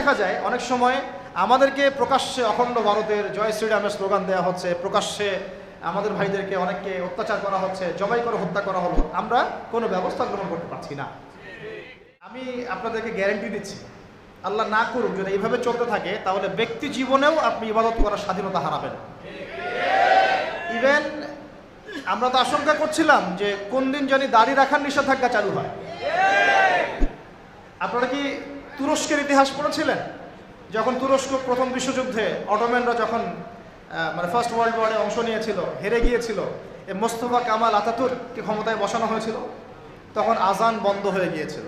দেখা যায় অনেক সময় আমাদেরকে প্রকাশ্যে অখণ্ড ভারতের জয় শ্রীরামের স্লোগান দেওয়া হচ্ছে, প্রকাশ্যে আমাদের ভাইদেরকে অনেককে অত্যাচার করা হচ্ছে, জবাই করে হত্যা করা হলো, আমরা কোনো ব্যবস্থা গ্রহণ করতে পারছি না। আমি আপনাদেরকে গ্যারান্টি দিচ্ছি, আল্লাহ না করুক যদি এইভাবে চলতে থাকে, তাহলে ব্যক্তি জীবনেও আপনি ইবাদত করার স্বাধীনতা হারাবেন। ইভেন আমরা তো আশঙ্কা করছিলাম যে কোন দিন জানি দাড়ি রাখার নিষেধাজ্ঞা চালু হয়। আপনারা কি তুরস্কের ইতিহাস পড়েছিলেন? যখন তুরস্ক প্রথম বিশ্বযুদ্ধে অটোম্যানরা যখন মানে ফার্স্ট ওয়ার্ল্ড ওয়ারে অংশ নিয়েছিল, হেরে গিয়েছিল, এই মোস্তফা কামাল আতাতুর্ককে ক্ষমতায় বসানো হয়েছিল, তখন আজান বন্ধ হয়ে গিয়েছিল,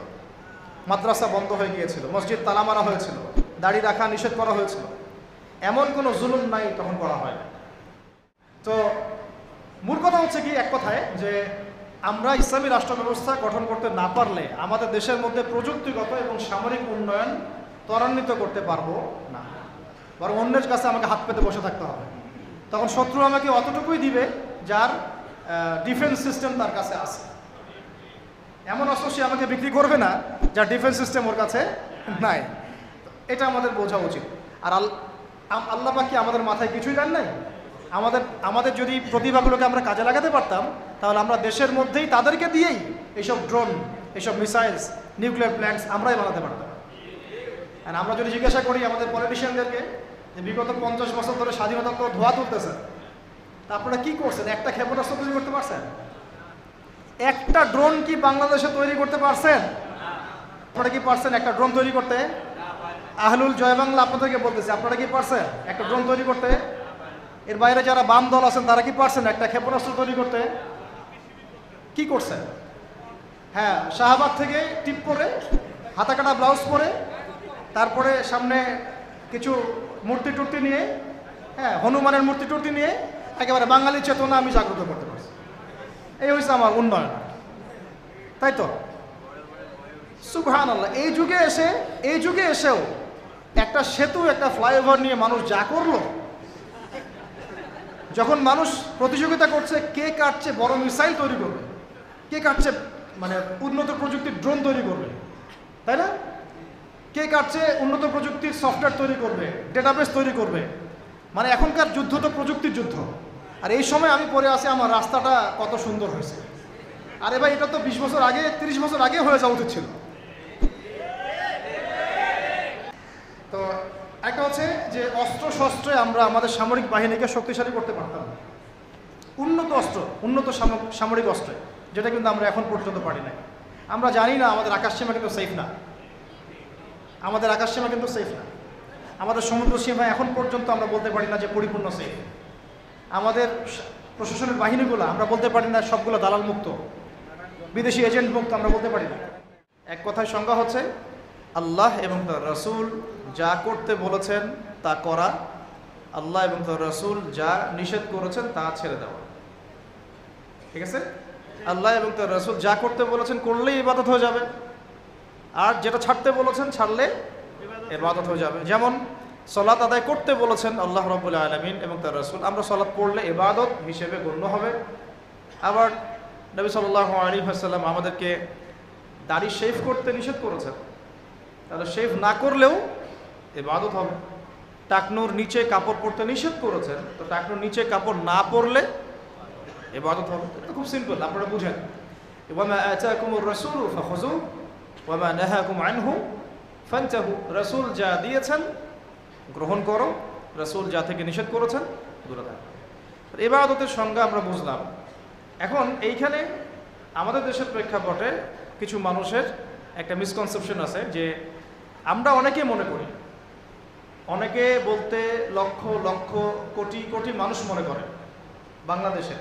মাদ্রাসা বন্ধ হয়ে গিয়েছিল, মসজিদ তালা মারা হয়েছিল, দাড়ি রাখা নিষেধ করা হয়েছিল। এমন কোনো জুলুম নাই তখন করা হয় না। তো মূল কথা হচ্ছে কি, এক কথায় যে আমরা ইসলামী রাষ্ট্র ব্যবস্থা গঠন করতে না পারলে আমাদের দেশের মধ্যে প্রযুক্তিগত এবং সামরিক উন্নয়ন ত্বরান্বিত করতে পারবো না, বরং অন্যের কাছে আমাকে হাত পেতে বসে থাকতে হবে। তখন শত্রু আমাকে অতটুকুই দিবে যার ডিফেন্স সিস্টেম তার কাছে আছে। এমন অস্ত্র সে আমাকে বিক্রি করবে না যার ডিফেন্স সিস্টেম ওর কাছে নাই। এটা আমাদের বোঝা উচিত। আর আল্লাহ পাক কি আমাদের মাথায় কিছুই দেন নাই? আমাদের যদি প্রতিভাগুলোকে আমরা কাজে লাগাতে পারতাম, তাহলে আমরা দেশের মধ্যেই তাদেরকে দিয়েই এইসব ড্রোন, এইসব মিসাইলস, নিউক্লিয়ার প্ল্যান্টস আমরাই বানাতে পারতাম। আর আমরা যদি জিজ্ঞাসা করি আমাদের পলিটিশিয়ানদেরকে যে বিগত 50 বছর ধরে স্বাধীনতা তো ধোয়া তুলতেছেন, তা আপনারা কী করছেন? একটা ক্ষেপণাস্ত্র তৈরি করতে পারছেন? একটা ড্রোন কি বাংলাদেশে তৈরি করতে পারছেন? আপনারা কি পারছেন একটা ড্রোন তৈরি করতে? আহলুল জয় বাংলা আপনাদেরকে বলতেছে, আপনারা কি পারছেন একটা ড্রোন তৈরি করতে? এর বাইরে যারা বাম দল আছেন তারা কি পারছেন একটা ক্ষেপণাস্ত্র তৈরি করতে? কি করছেন? হ্যাঁ, শাহবাগ থেকে টিপ পরে, হাতাকাটা ব্লাউজ পরে, তারপরে সামনে কিছু মূর্তি টুর্তি নিয়ে, হ্যাঁ হনুমানের মূর্তি টুর্তি নিয়ে একেবারে বাঙালি চেতনা আমি জাগ্রত করতে পারছি। এই হচ্ছে আমার উন্নয়ন, তাই তো? সুবহানাল্লাহ। এই যুগে এসেও একটা সেতু, একটা ফ্লাইওভার নিয়ে মানুষ যা করলো, যখন মানুষ প্রতিযোগিতা করছে কে কাটছে বড় মিসাইল তৈরি করবে, কে কাটছে মানে উন্নত প্রযুক্তির ড্রোন তৈরি করবে, তাই না? কে কাটছে উন্নত প্রযুক্তির সফটওয়্যার তৈরি করবে, ডেটাবেস তৈরি করবে। মানে এখনকার যুদ্ধ তো প্রযুক্তির যুদ্ধ। আর এই সময় আমি পড়ে আসি আমার রাস্তাটা কত সুন্দর হয়েছে। আরে ভাই, এটা তো 20 বছর আগে, 30 বছর আগে হয়ে যাওয়া উচিত ছিল। তো একটা হচ্ছে যে অস্ত্র শস্ত্রে আমরা আমাদের সামরিক বাহিনীকে শক্তিশালী করতে পারতাম, উন্নত অস্ত্র, উন্নত সামরিক অস্ত্রে, যেটা কিন্তু আমরা এখন পর্যন্ত পারি না। আমরা জানি না আমাদের আকাশসীমা কিন্তু সেফ না, আমাদের আকাশসীমা কিন্তু সেফ না, আমাদের সমুদ্র সীমা এখন পর্যন্ত আমরা বলতে পারি না যে পরিপূর্ণ সেফ। আমাদের প্রশাসনের বাহিনীগুলো আমরা বলতে পারি না সবগুলো দালাল মুক্ত, বিদেশি এজেন্ট মুক্ত, আমরা বলতে পারি না। এক কথায় সংজ্ঞা হচ্ছে আল্লাহ এবং তার রাসূল যা করতে বলেছেন তা করা, আল্লাহ এবং তার রাসূল যা নিষেধ করেছেন তা ছেড়ে দেওয়া। ঠিক আছে? আল্লাহ এবং তার রাসূল যা করতে বলেছেন করলেই ইবাদত হয়ে যাবে, আর যেটা ছাড়তে বলেছেন ছাড়লে ইবাদত হয়ে যাবে। যেমন সালাত আদায় করতে বলেছেন আল্লাহ রাব্বুল আলামিন এবং তার রাসূল, আমরা সালাত পড়লে ইবাদত হিসেবে গণ্য হবে। আবার নবী সাল্লাল্লাহু আলাইহি ওয়াসাল্লাম আমাদেরকে দাড়ি শেভ করতে নিষেধ করেছেন, তাহলে শেভ না করলেও ইবাদত হবে। টাকনুর নিচে কাপড় পরতে নিষেধ করেছেন, তো টাকনুর নিচে কাপড় না পরলে ইবাদত হবে। এটা খুব সিম্পল, আপনারা বুঝেন। ওয়ামা আতাকুমুর রাসূলু ফাখুযু ওয়ামা নাহাকুম আনহু ফান্তাহু। রাসূল যা দিয়েছেন গ্রহণ করো, রাসূল যা থেকে নিষেধ করেছেন দূরে থাকো। ইবাদতের সংজ্ঞা আমরা বুঝলাম। এখন এইখানে আমাদের দেশের প্রেক্ষাপটে কিছু মানুষের একটা মিসকনসেপশন আছে যে আমরা অনেকে মনে করি, অনেকে বলতে লক্ষ লক্ষ কোটি কোটি মানুষ মনে করে বাংলাদেশে,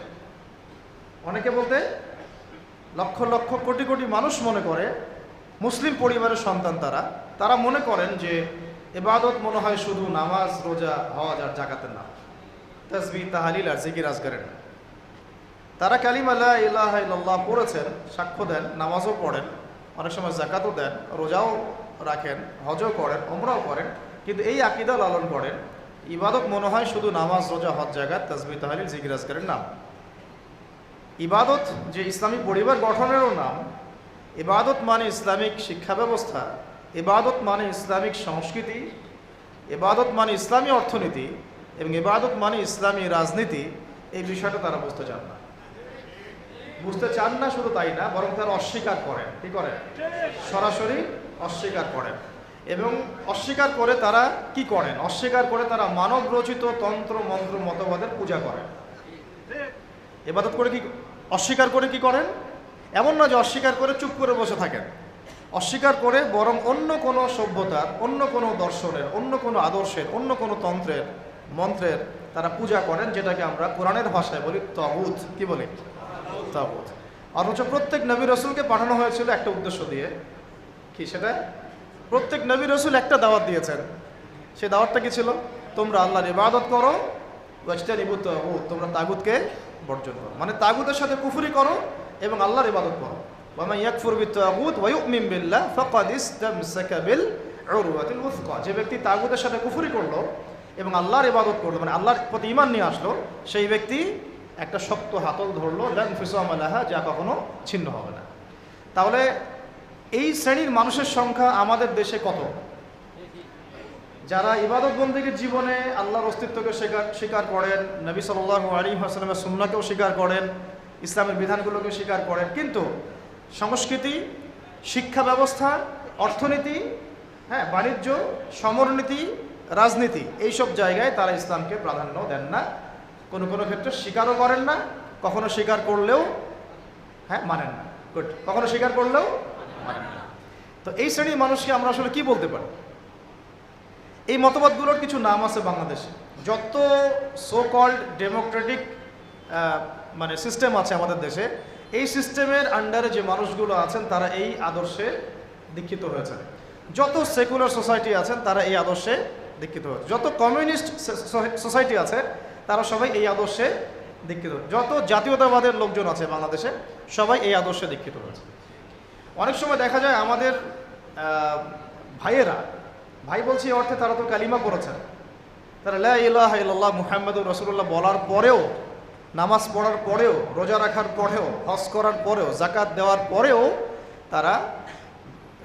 অনেকে বলতে লক্ষ লক্ষ কোটি কোটি মানুষ মনে করে মুসলিম পরিবারের সন্তান, তারা মনে করেন যে ইবাদত মনে হয় শুধু নামাজ, রোজা, হজ আর যাকাতের নাম, তাসবিহ, তাহলিল আর জিকির আজকারের নাম। তারা কালিমা লা ইলাহা ইল্লাল্লাহ পড়েছেন, সাক্ষ্য দেন, নামাজও পড়েন, অনেক সময় যাকাতও দেন, রোজাও রাখেন, হজও করেন, ওমরাও করেন, কিন্তু এই আকীদা লালন করেন ইবাদত মনে হয় শুধু নামাজ, রোজা, হজ, যাকাত, তাসবিহ, তাহলিল, জিকির আজকারের নাম। ইবাদত যে ইসলামিক পরিবার গঠনেরও নাম, ইবাদত মানে ইসলামিক শিক্ষা ব্যবস্থা, ইবাদত মানে ইসলামিক সংস্কৃতি, ইবাদত মানে ইসলামী অর্থনীতি এবং ইবাদত মানে ইসলামী রাজনীতি, এই বিষয়টা তারা বুঝতে চান না। বুঝতে চান না শুধু তাই না, বরং তারা অস্বীকার করেন। কি করেন? সরাসরি অস্বীকার করেন। এবং অস্বীকার করে তারা কি করেন? অস্বীকার করে তারা মানব রচিত তন্ত্র মন্ত্র মতবাদের পূজা করেন। ইবাদত করে কি অস্বীকার করে কি করেন? এমন না যে অস্বীকার করে চুপ করে বসে থাকেন। অস্বীকার করে বরং অন্য কোনো সভ্যতার, অন্য কোনো দর্শনের, অন্য কোনো আদর্শের, অন্য কোনো তন্ত্রের মন্ত্রের তারা পূজা করেন, যেটাকে আমরা কোরআনের ভাষায় বলি তাগুত। কি বলি? তাগুত। অথচ প্রত্যেক নবী রসুলকে পাঠানো হয়েছিল একটা উদ্দেশ্য দিয়ে। কি সেটা? প্রত্যেক নবী রসুল একটা দাওয়াত দিয়েছেন। সেই দাওয়াতটা কি ছিল? তোমরা আল্লাহর ইবাদত করো, ওয়াজতানিবুত তাগুত, তোমরা তাগুতকে বর্জন করো। মানে তাগুতের সাথে কুফরি করো এবং আল্লাহর ইবাদত করো। ওয়া মান ইয়াকফুর বিত-তাগুত ওয়া ইউমিন বিল্লাহ ফাকাদ ইসতামসাকা বিল উরওয়াতিল উসকা। যে ব্যক্তি তাগুতের সাথে কুফরি করলো এবং আল্লাহর ইবাদত করলো, মানে আল্লাহর প্রতি ঈমান নিয়ে আসলো, সেই ব্যক্তি একটা শক্ত হাতল ধরলো, লা ইনফিসামা লাহা, যা কখনো ছিন্ন হবে না। তাহলে এই শ্রেণীর মানুষের সংখ্যা আমাদের দেশে কত? যারা ইবাদত বন্দেগীর জীবনে আল্লাহর অস্তিত্বকে স্বীকার করেন, নবী সাল্লাল্লাহু আলাইহি ওয়াসাল্লামের সুন্নাহকেও স্বীকার করেন, ইসলামের বিধানগুলোকে স্বীকার করেন, কিন্তু সংস্কৃতি, শিক্ষা ব্যবস্থা, অর্থনীতি, বাণিজ্য, সমরনীতি, রাজনীতি, এইসব জায়গায় তারা ইসলামকে প্রাধান্য দেন না। কোনো কোনো ক্ষেত্রে স্বীকারও করেন না, কখনো স্বীকার করলেও মানেন না। কখনো স্বীকার করলেও মানেন না। তো এই শ্রেণীর মানুষকে আমরা আসলে কি বলতে পারি? এই মতবাদগুলোর কিছু নাম আছে বাংলাদেশে। যত সো কল্ড ডেমোক্রেটিক মানে সিস্টেম আছে আমাদের দেশে, এই সিস্টেমের আন্ডারে যে মানুষগুলো আছেন তারা এই আদর্শে দীক্ষিত হয়েছেন। যত সেকুলার সোসাইটি আছেন তারা এই আদর্শে দীক্ষিত হয়েছে। যত কমিউনিস্ট সোসাইটি আছে তারা সবাই এই আদর্শে দীক্ষিত। যত জাতীয়তাবাদের লোকজন আছে বাংলাদেশে সবাই এই আদর্শে দীক্ষিত হয়েছে। অনেক সময় দেখা যায় আমাদের ভাইয়েরা, ভাই বলছি এই অর্থে তারা তো কালিমা পড়েছেন, তারা লা ইলাহা ইল্লাল্লাহ মুহাম্মাদুর রাসূলুল্লাহ বলার পরেও, নামাজ পড়ার পরেও, রোজা রাখার পরেও, হজ করার পরেও, যাকাত দেওয়ার পরেও তারা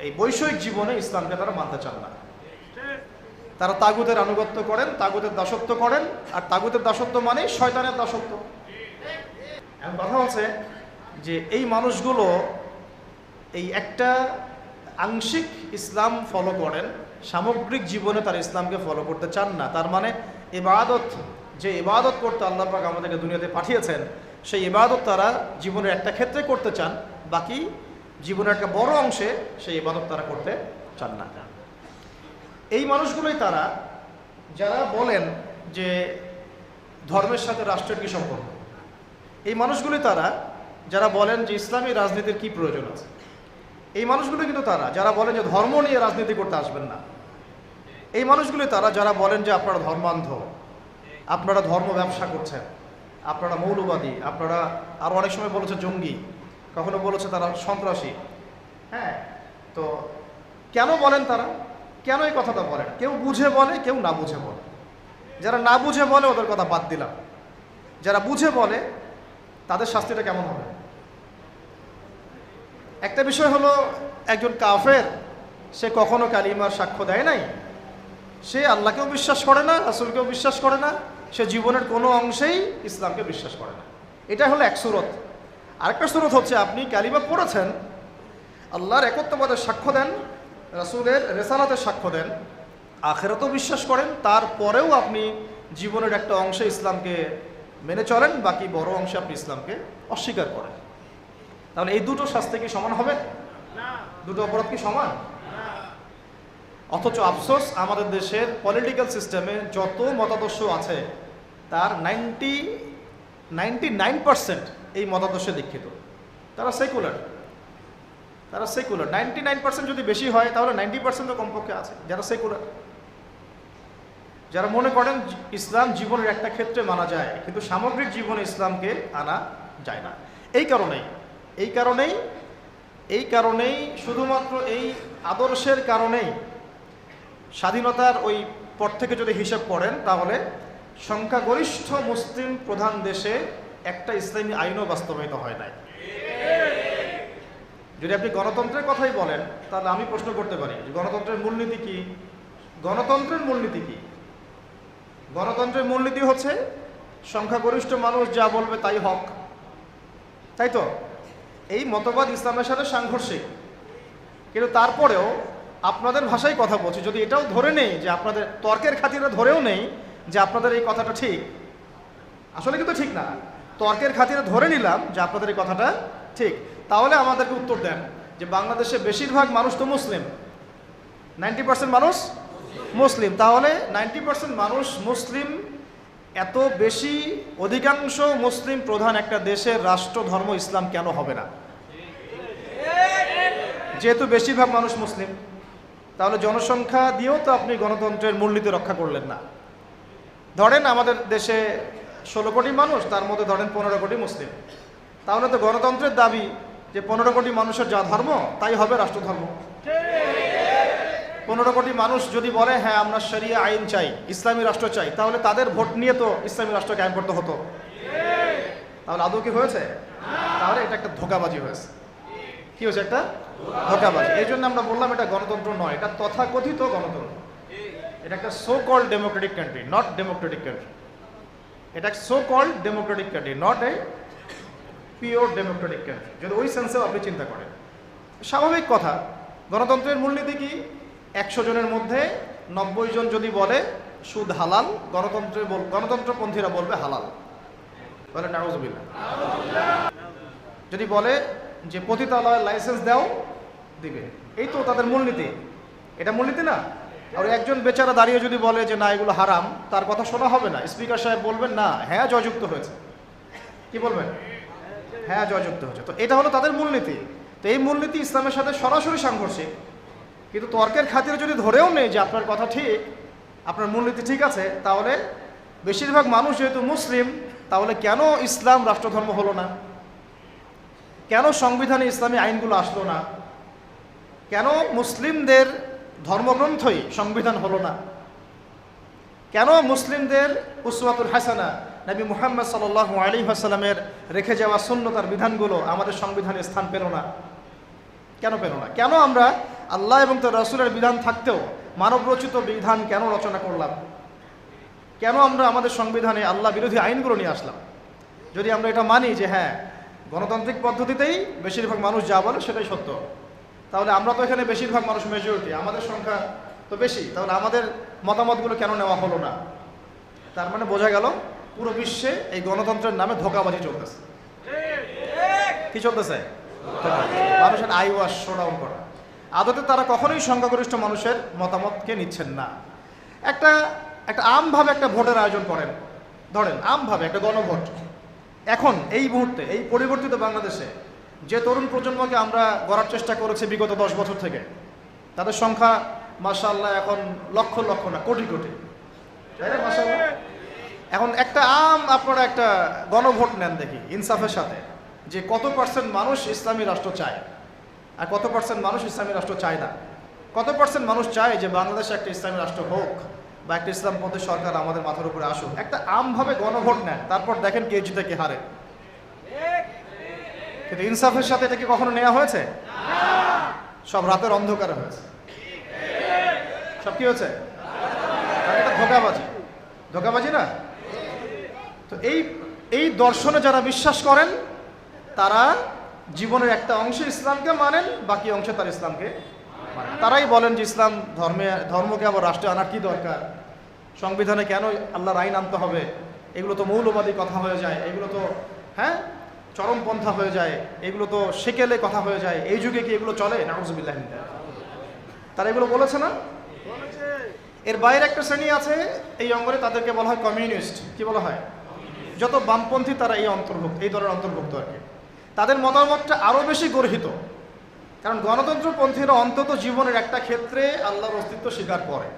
এই বৈষয়িক জীবনে ইসলামকে তারা মানতে চান না। তারা তাগুতের আনুগত্য করেন, তাগুতের দাসত্ব করেন, আর তাগুতের দাসত্ব মানে শয়তানের দাসত্ব। এখন কথা হচ্ছে যে এই মানুষগুলো এই একটা আংশিক ইসলাম ফলো করেন, সামগ্রিক জীবনে তারা ইসলামকে ফলো করতে চান না। তার মানে ইবাদত, যে ইবাদত করতে আল্লাহ পাক আমাদেরকে দুনিয়াতে পাঠিয়েছেন, সেই ইবাদত তারা জীবনের একটা ক্ষেত্রে করতে চান, বাকি জীবনের একটা বড় অংশে সেই ইবাদত তারা করতে চান না। এই মানুষগুলোই তারা যারা বলেন যে ধর্মের সাথে রাষ্ট্রের কী সম্পর্ক। এই মানুষগুলোই তারা যারা বলেন যে ইসলামী রাজনীতির কি প্রয়োজন আছে। এই মানুষগুলো কিন্তু তারা যারা বলেন যে ধর্ম নিয়ে রাজনীতি করতে আসবেন না। এই মানুষগুলোই তারা যারা বলেন যে আপনারা ধর্মান্ধ, আপনারা ধর্ম ব্যবসা করছেন, আপনারা মৌলবাদী, আপনারা আরও অনেক সময় বলেছে জঙ্গি, কখনো বলেছে তারা সন্ত্রাসী। তো কেন বলেন তারা? কেন এই কথাটা বলেন? কেউ বুঝে বলে, কেউ না বুঝে বলে। যারা না বুঝে বলে ওদের কথা বাদ দিলাম, যারা বুঝে বলে তাদের শাস্তিটা কেমন হবে? একটা বিষয় হলো, একজন কাফের সে কখনো কালিমার সাক্ষ্য দেয় নাই, সে আল্লাহকেও বিশ্বাস করে না, রাসূলকেও বিশ্বাস করে না, সে জীবনের কোনো অংশেই ইসলামকে বিশ্বাস করে না। এটা হলো এক সুরত। আরেকটা সুরত হচ্ছে আপনি কালিমা পড়েছেন, আল্লাহর একত্ববাদের সাক্ষ্য দেন, রাসূলের রেসালাতের সাক্ষ্য দেন, আখিরাতেও বিশ্বাস করেন, তারপরেও আপনি জীবনের একটা অংশে ইসলামকে মেনে চলেন, বাকি বড় অংশে আপনি ইসলামকে অস্বীকার করেন। তাহলে এই দুটো শাস্তি কি সমান হবে? দুটো অপরাধ কি সমান? অথচ আফসোস, আমাদের দেশের পলিটিক্যাল সিস্টেমে যত মতাদর্শ আছে তার 99% এই মতাদর্শে দীক্ষিত। তারা সেকুলার। 99% যদি বেশি হয় তাহলে 90% তো কমপক্ষে আছে যারা সেকুলার, যারা মনে করেন ইসলাম জীবনের একটা ক্ষেত্রে মানা যায় কিন্তু সামগ্রিক জীবনে ইসলামকে আনা যায় না। এই কারণেই শুধুমাত্র এই আদর্শের কারণেই স্বাধীনতার ওই পর থেকে যদি হিসাব করেন তাহলে সংখ্যাগরিষ্ঠ মুসলিম প্রধান দেশে একটা ইসলামী আইনও বাস্তবায়িত হয় নাই। যদি আপনি গণতন্ত্রের কথাই বলেন তাহলে আমি প্রশ্ন করতে পারি যে গণতন্ত্রের মূলনীতি কি? গণতন্ত্রের মূলনীতি কি? গণতন্ত্রের মূলনীতি হচ্ছে সংখ্যাগরিষ্ঠ মানুষ যা বলবে তাই হক, তাই তো? এই মতবাদ ইসলামের সাথে সাংঘর্ষিক, কিন্তু তারপরেও আপনাদের ভাষায় কথা বলছি, যদি এটাও ধরে নেই যে আপনাদের তর্কের খাতিরে ধরেও নেই যে আপনাদের এই কথাটা ঠিক, আসলে কিন্তু ঠিক না, তর্কের খাতিরে ধরে নিলাম যে আপনাদের এই কথাটা ঠিক, তাহলে আমাদেরকে উত্তর দেন যে বাংলাদেশে বেশিরভাগ মানুষ তো মুসলিম, 90% মানুষ মুসলিম, তাহলে 90% মানুষ মুসলিম, এত বেশি অধিকাংশ মুসলিম প্রধান একটা দেশের রাষ্ট্র ধর্ম ইসলাম কেন হবে না? যেহেতু বেশিরভাগ মানুষ মুসলিম, তাহলে জনসংখ্যা দিয়েও তো আপনি গণতন্ত্রের মূলনীতি রক্ষা করলেন না। ধরেন আমাদের দেশে 16 কোটি মানুষ, তার মধ্যে ধরেন 15 কোটি মুসলিম, তাহলে তো গণতন্ত্রের দাবি যে 15 কোটি মানুষের যা ধর্ম তাই হবে রাষ্ট্রধর্ম। 15 কোটি মানুষ যদি বলে হ্যাঁ আমরা শরিয়া আইন চাই, ইসলামী রাষ্ট্র চাই, তাহলে তাদের ভোট নিয়ে তো ইসলামী রাষ্ট্র কায়েম করতে হতো, তাহলে আদৌ কি হয়েছে? তাহলে এটা একটা ধোঁকাবাজি হয়েছে। কি হয়েছে? একটা ধোঁকাবাজি। এই জন্য আমরা বললাম এটা গণতন্ত্র নয়, এটা তথাকথিত গণতন্ত্র। এটা একটা so called democratic country, not democratic country. এটা so called democratic country, not a pure democratic country, যদি ওই সেন্সেও আপনি চিন্তা করেন। স্বাভাবিক কথা, গণতন্ত্রের মূলনীতি কি? 100 জনের মধ্যে 90 জন যদি বলে সুদ হালাল, গণতন্ত্রপন্থীরা বলবে হালাল, বলে নাউজুবিল্লাহ। যদি বলে যে পতিতালয়ের লাইসেন্স দাও, দিবে, এই তো তাদের মূলনীতি। এটা মূলনীতি না? আর একজন বেচারা দাঁড়িয়ে যদি বলে যে না এগুলো হারাম, তার কথা শোনা হবে না। স্পিকার সাহেব বলবেন না, হ্যাঁ জয়যুক্ত হয়েছে। কি বলবেন? হ্যাঁ জয়যুক্ত হয়েছে। তো এটা হলো তাদের মূলনীতি। তো এই মূলনীতি ইসলামের সাথে সরাসরি সাংঘর্ষিক, কিন্তু তর্কের খাতিরে যদি ধরেও নেই যে আপনার কথা ঠিক, আপনার মূলনীতি ঠিক আছে, তাহলে বেশিরভাগ মানুষ যেহেতু মুসলিম, তাহলে কেন ইসলাম রাষ্ট্রধর্ম হলো না? কেন সংবিধানে ইসলামী আইনগুলো আসলো না? কেন মুসলিমদের ধর্মগ্রন্থই সংবিধান হলো না? কেন মুসলিমদের উসওয়াতুল হাসানা নবী মুহাম্মদ সাল্লাল্লাহু আলাইহি ওয়াসাল্লামের রেখে যাওয়া সুন্নতার বিধানগুলো আমাদের সংবিধানে স্থান পেল না? কেন পেল না? কেন আমরা আল্লাহ এবং তার রাসূলের বিধান থাকতেও মানবরচিত বিধান কেন রচনা করলাম? কেন আমরা আমাদের সংবিধানে আল্লাহ বিরোধী আইনগুলো নিয়ে আসলাম? যদি আমরা এটা মানি যে হ্যাঁ গণতান্ত্রিক পদ্ধতিতেই বেশিরভাগ মানুষ যা বলে সেটাই সত্য, তাহলে আমরা তো এখানে বেশিরভাগ মানুষ মেজরিটি, আমাদের সংখ্যা তো বেশি, তাহলে আমাদের মতামতগুলো কেন নেওয়া হলো না? তার মানে বোঝা গেল পুরো বিশ্বে এই গণতন্ত্রের নামে ধোঁকাবাজি চলতেছে। কি চলতেছে? মানুষের আই ওয়াশ শো ডাউন করা। আদতে তারা কখনোই সংখ্যাগরিষ্ঠ মানুষের মতামতকে নিচ্ছেন না। একটা আমভাবে একটা ভোটের আয়োজন করেন, ধরেন আমভাবে একটা গণভোট। এখন এই মুহূর্তে এই পরিবর্তিত বাংলাদেশে যে তরুণ প্রজন্মকে আমরা গড়ার চেষ্টা করেছি বিগত 10 বছর থেকে, তাদের সংখ্যা মাশাআল্লাহ এখন লক্ষ লক্ষ না কোটি কোটি, তাই না? মাশাআল্লাহ। এখন একটা আপনারা একটা গণভোট নেন দেখি ইনসাফের সাথে, যে কত পার্সেন্ট মানুষ ইসলামী রাষ্ট্র চায় আর কত পার্সেন্ট মানুষ ইসলামী রাষ্ট্র চায় না। কত পার্সেন্ট মানুষ চায় যে বাংলাদেশে একটা ইসলামী রাষ্ট্র হোক বা একটা ইসলামপন্থী সরকার আমাদের মাথার উপরে আসুক। একটা আমভাবে গণভোট নেন, তারপর দেখেন কে জিতে কে হারে। কিন্তু ইনসাফের সাথে এটা কি কখনো নেওয়া হয়েছে? সব রাতের অন্ধকারে হয়েছে। সব কি হয়েছে? এটা ধোঁকাবাজি, ধোঁকাবাজি না? তো এই দর্শনে যারা বিশ্বাস করেন তারা জীবনের একটা অংশে ইসলামকে মানেন, বাকি অংশে তার ইসলামকে মানেন। তারাই বলেন যে ইসলাম ধর্মকে আবার রাষ্ট্রে আনার কি দরকার, সংবিধানে কেন আল্লাহর আইন আনতে হবে, এগুলো তো মৌলবাদী কথা হয়ে যায়, এগুলো তো হ্যাঁ চরমপন্থা হয়ে যায়, এগুলো তো সেকেলে কথা হয়ে যায়, এই যুগে কি এগুলো চলে? নাউজুবিল্লাহ। তারা এগুলো বলেছে না? এর বাইরে একটা শ্রেণী আছে এই অঙ্গনে, তাদেরকে বলা হয় কমিউনিস্ট। কি বলা হয়? যত বামপন্থী তারা এই দলের অন্তর্ভুক্ত আর কি। তাদের মতামতটা আরও বেশি গর্হিত, কারণ গণতন্ত্রপন্থীরা অন্তত জীবনের একটা ক্ষেত্রে আল্লাহর অস্তিত্ব স্বীকার করে।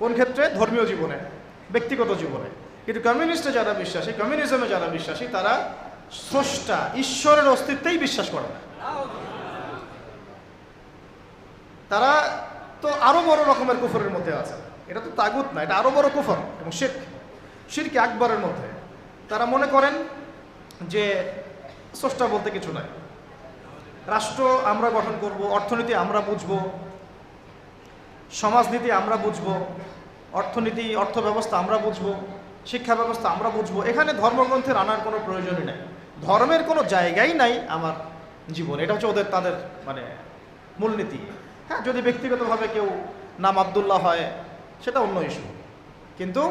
কোন ক্ষেত্রে? ধর্মীয় জীবনে, ব্যক্তিগত জীবনে। কিন্তু কমিউনিস্টে যারা বিশ্বাসী, কমিউনিজমে যারা বিশ্বাসী, তারা স্রষ্টা ঈশ্বরের অস্তিত্বেই বিশ্বাস করে না। তারা তো আরো বড় রকমের কুফরের মধ্যে আছে। এটা তো তাগুত না, এটা আরো বড় কুফর এবং শিরক আকবরের মধ্যে। তারা মনে করেন যে স্রষ্টা বলতে কিছু নাই, রাষ্ট্র আমরা গঠন করব, অর্থনীতি আমরা বুঝবো, সমাজনীতি আমরা বুঝবো, অর্থনীতি অর্থ ব্যবস্থা আমরা বুঝবো, শিক্ষা ব্যবস্থা আমরা বুঝবো। এখানে ধর্মগ্রন্থের আনার কোনো প্রয়োজনই নাই, ধর্মের কোনো জায়গাই নাই আমার জীবনে। এটা হচ্ছে তাদের মানে মূলনীতি। হ্যাঁ, যদি ব্যক্তিগতভাবে কেউ নাম আব্দুল্লাহ হয় সেটা অন্য ইস্যু, কিন্তু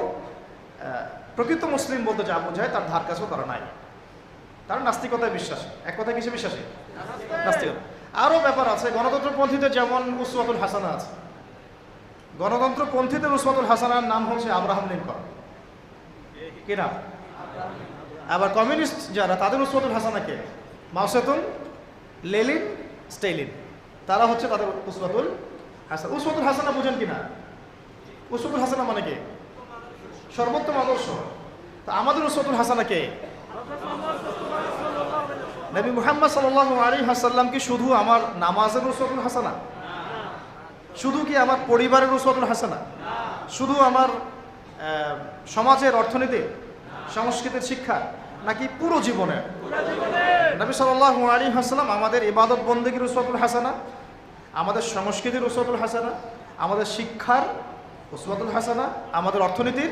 প্রকৃত মুসলিম বলতে যা বোঝায় তার ধার কাছেও তারা নাই। তারা নাস্তিকতায় বিশ্বাসী। এক কথা কিসে বিশ্বাসী? নাস্তিকতা। আরও ব্যাপার আছে, গণতন্ত্রপন্থীদের যেমন উসওয়াতুল হাসানা আছে। গণতন্ত্রপন্থীদের উসওয়াতুল হাসানার নাম হচ্ছে আব্রাহাম লিঙ্কন। কি নাম? আবার কমিউনিস্ট যারা, তাদের উসওয়াতুল হাসানা কে? মাও সেতুং, লেনিন, স্টেলিন। তারা হচ্ছে তাদের উসওয়াতুল হাসানা। উসওয়াতুল হাসানা বুঝেন কিনা? উসওয়াতুল হাসানা মানে কে? সর্বোত্তম আদর্শ। তো আমাদের উসওয়াতুল হাসানা কে? নবী মুহাম্মদ সাল্লাল্লাহু আলাইহি ওয়াসাল্লাম কি শুধু আমার নামাজের উসওয়াতুল হাসানা? শুধু কি আমার পরিবারের উসওয়াতুল হাসানা? শুধু আমার সমাজের, অর্থনীতি, সংস্কৃতির শিক্ষা, নাকি পুরো জীবনের? নবী সাল্লাল্লাহু আলাইহি ওয়াসাল্লাম আমাদের ইবাদত বন্দেগীর উসওয়াতুল হাসানা, আমাদের সংস্কৃতির উসওয়াতুল হাসানা, আমাদের শিক্ষার উসওয়াতুল হাসানা, আমাদের অর্থনীতির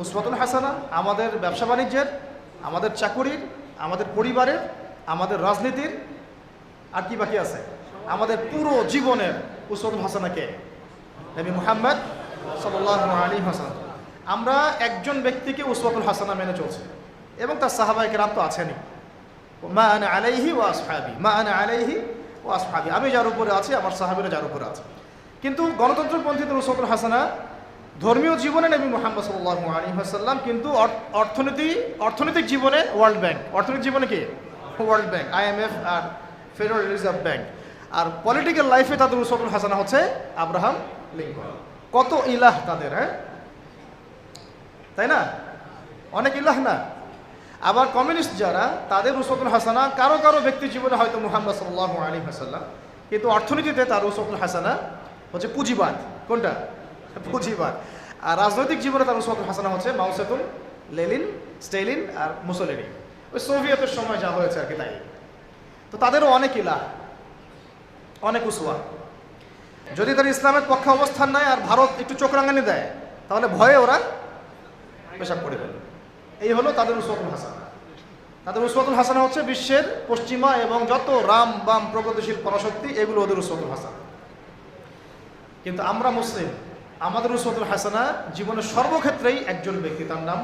উসওয়াতুল হাসানা, আমাদের ব্যবসা বাণিজ্যের, আমাদের চাকুরির, আমাদের পরিবারের, আমাদের রাজনীতির, আর কি বাকি আছে? আমাদের পুরো জীবনের উসওয়াতুল হাসানা কে? নবী মুহাম্মদ সাল্লাল্লাহু আলাইহি ওয়াসাল্লাম। আমরা একজন ব্যক্তিকে উসওয়াতুল হাসানা মেনে চলছি, এবং তার সাহাবায়ে কেরাম তো আছেনই। মা আনা আলাইহি ওয়া আসহাবি, মা আনা আলাইহি ওয়া আসহাবি, আমি যার উপরে আছি, আমার সাহাবীরা যার উপরে আছে। কিন্তু গণতন্ত্রপন্থীদের উসওয়াতুল হাসানা ধর্মীয় জীবনে নবী মুহাম্মদ সাল্লাল্লাহু আলাইহি ওয়াসাল্লাম, কিন্তু অর্থনৈতিক জীবনে ওয়ার্ল্ড ব্যাংক। অর্থনৈতিক জীবনে কি? ওয়ার্ল্ড ব্যাংক, IMF আর ফেডারেল রিজার্ভ ব্যাংক। আর পলিটিক্যাল লাইফে তাদের উসওয়াতুল হাসানা হচ্ছে আব্রাহাম লিঙ্কন। কত ইলাহ তাদের, হ্যাঁ তাই না? অনেক ইলাহ না? আবার কমিউনিস্ট যারা, তাদের উসওয়াতুল হাসানা কারো কারো ব্যক্তি জীবনে হয়তো মুহাম্মদ সাল্লাল্লাহু আলাইহি ওয়াসাল্লাম, কিন্তু অর্থনীতিতে তার উসওয়াতুল হাসানা হচ্ছে পুঁজিবাদ। কোনটা? পুঁজিবাদ। আর রাজনৈতিক জীবনে তার উসওয়াতুল হাসানা হচ্ছে মাও সেতুং, লেনিন, স্টেলিন আর মুসোলিনি। ওই সোভিয়েতের সময় যা হয়েছে আর কি, তাই। তো তাদেরও অনেক ইলাহ, অনেক উসওয়া। যদি তার ইসলামের পক্ষে অবস্থান নেয় আর ভারত একটু চোখ রাঙানি দেয়, তাহলে ভয়ে ওরা পেশাব করে ফেলে। এই হলো তাদের উসওয়াতুল হাসানা। তাদের উসওয়াতুল হাসানা হচ্ছে বিশ্বের পশ্চিমা এবং যত রাম বাম প্রগতিশীল পরাশক্তি, এগুলো ওদের উসওয়াতুল হাসানা। কিন্তু আমরা মুসলিম, আমাদের উসওয়াতুল হাসানা জীবনের সর্বক্ষেত্রেই একজন ব্যক্তি, তার নাম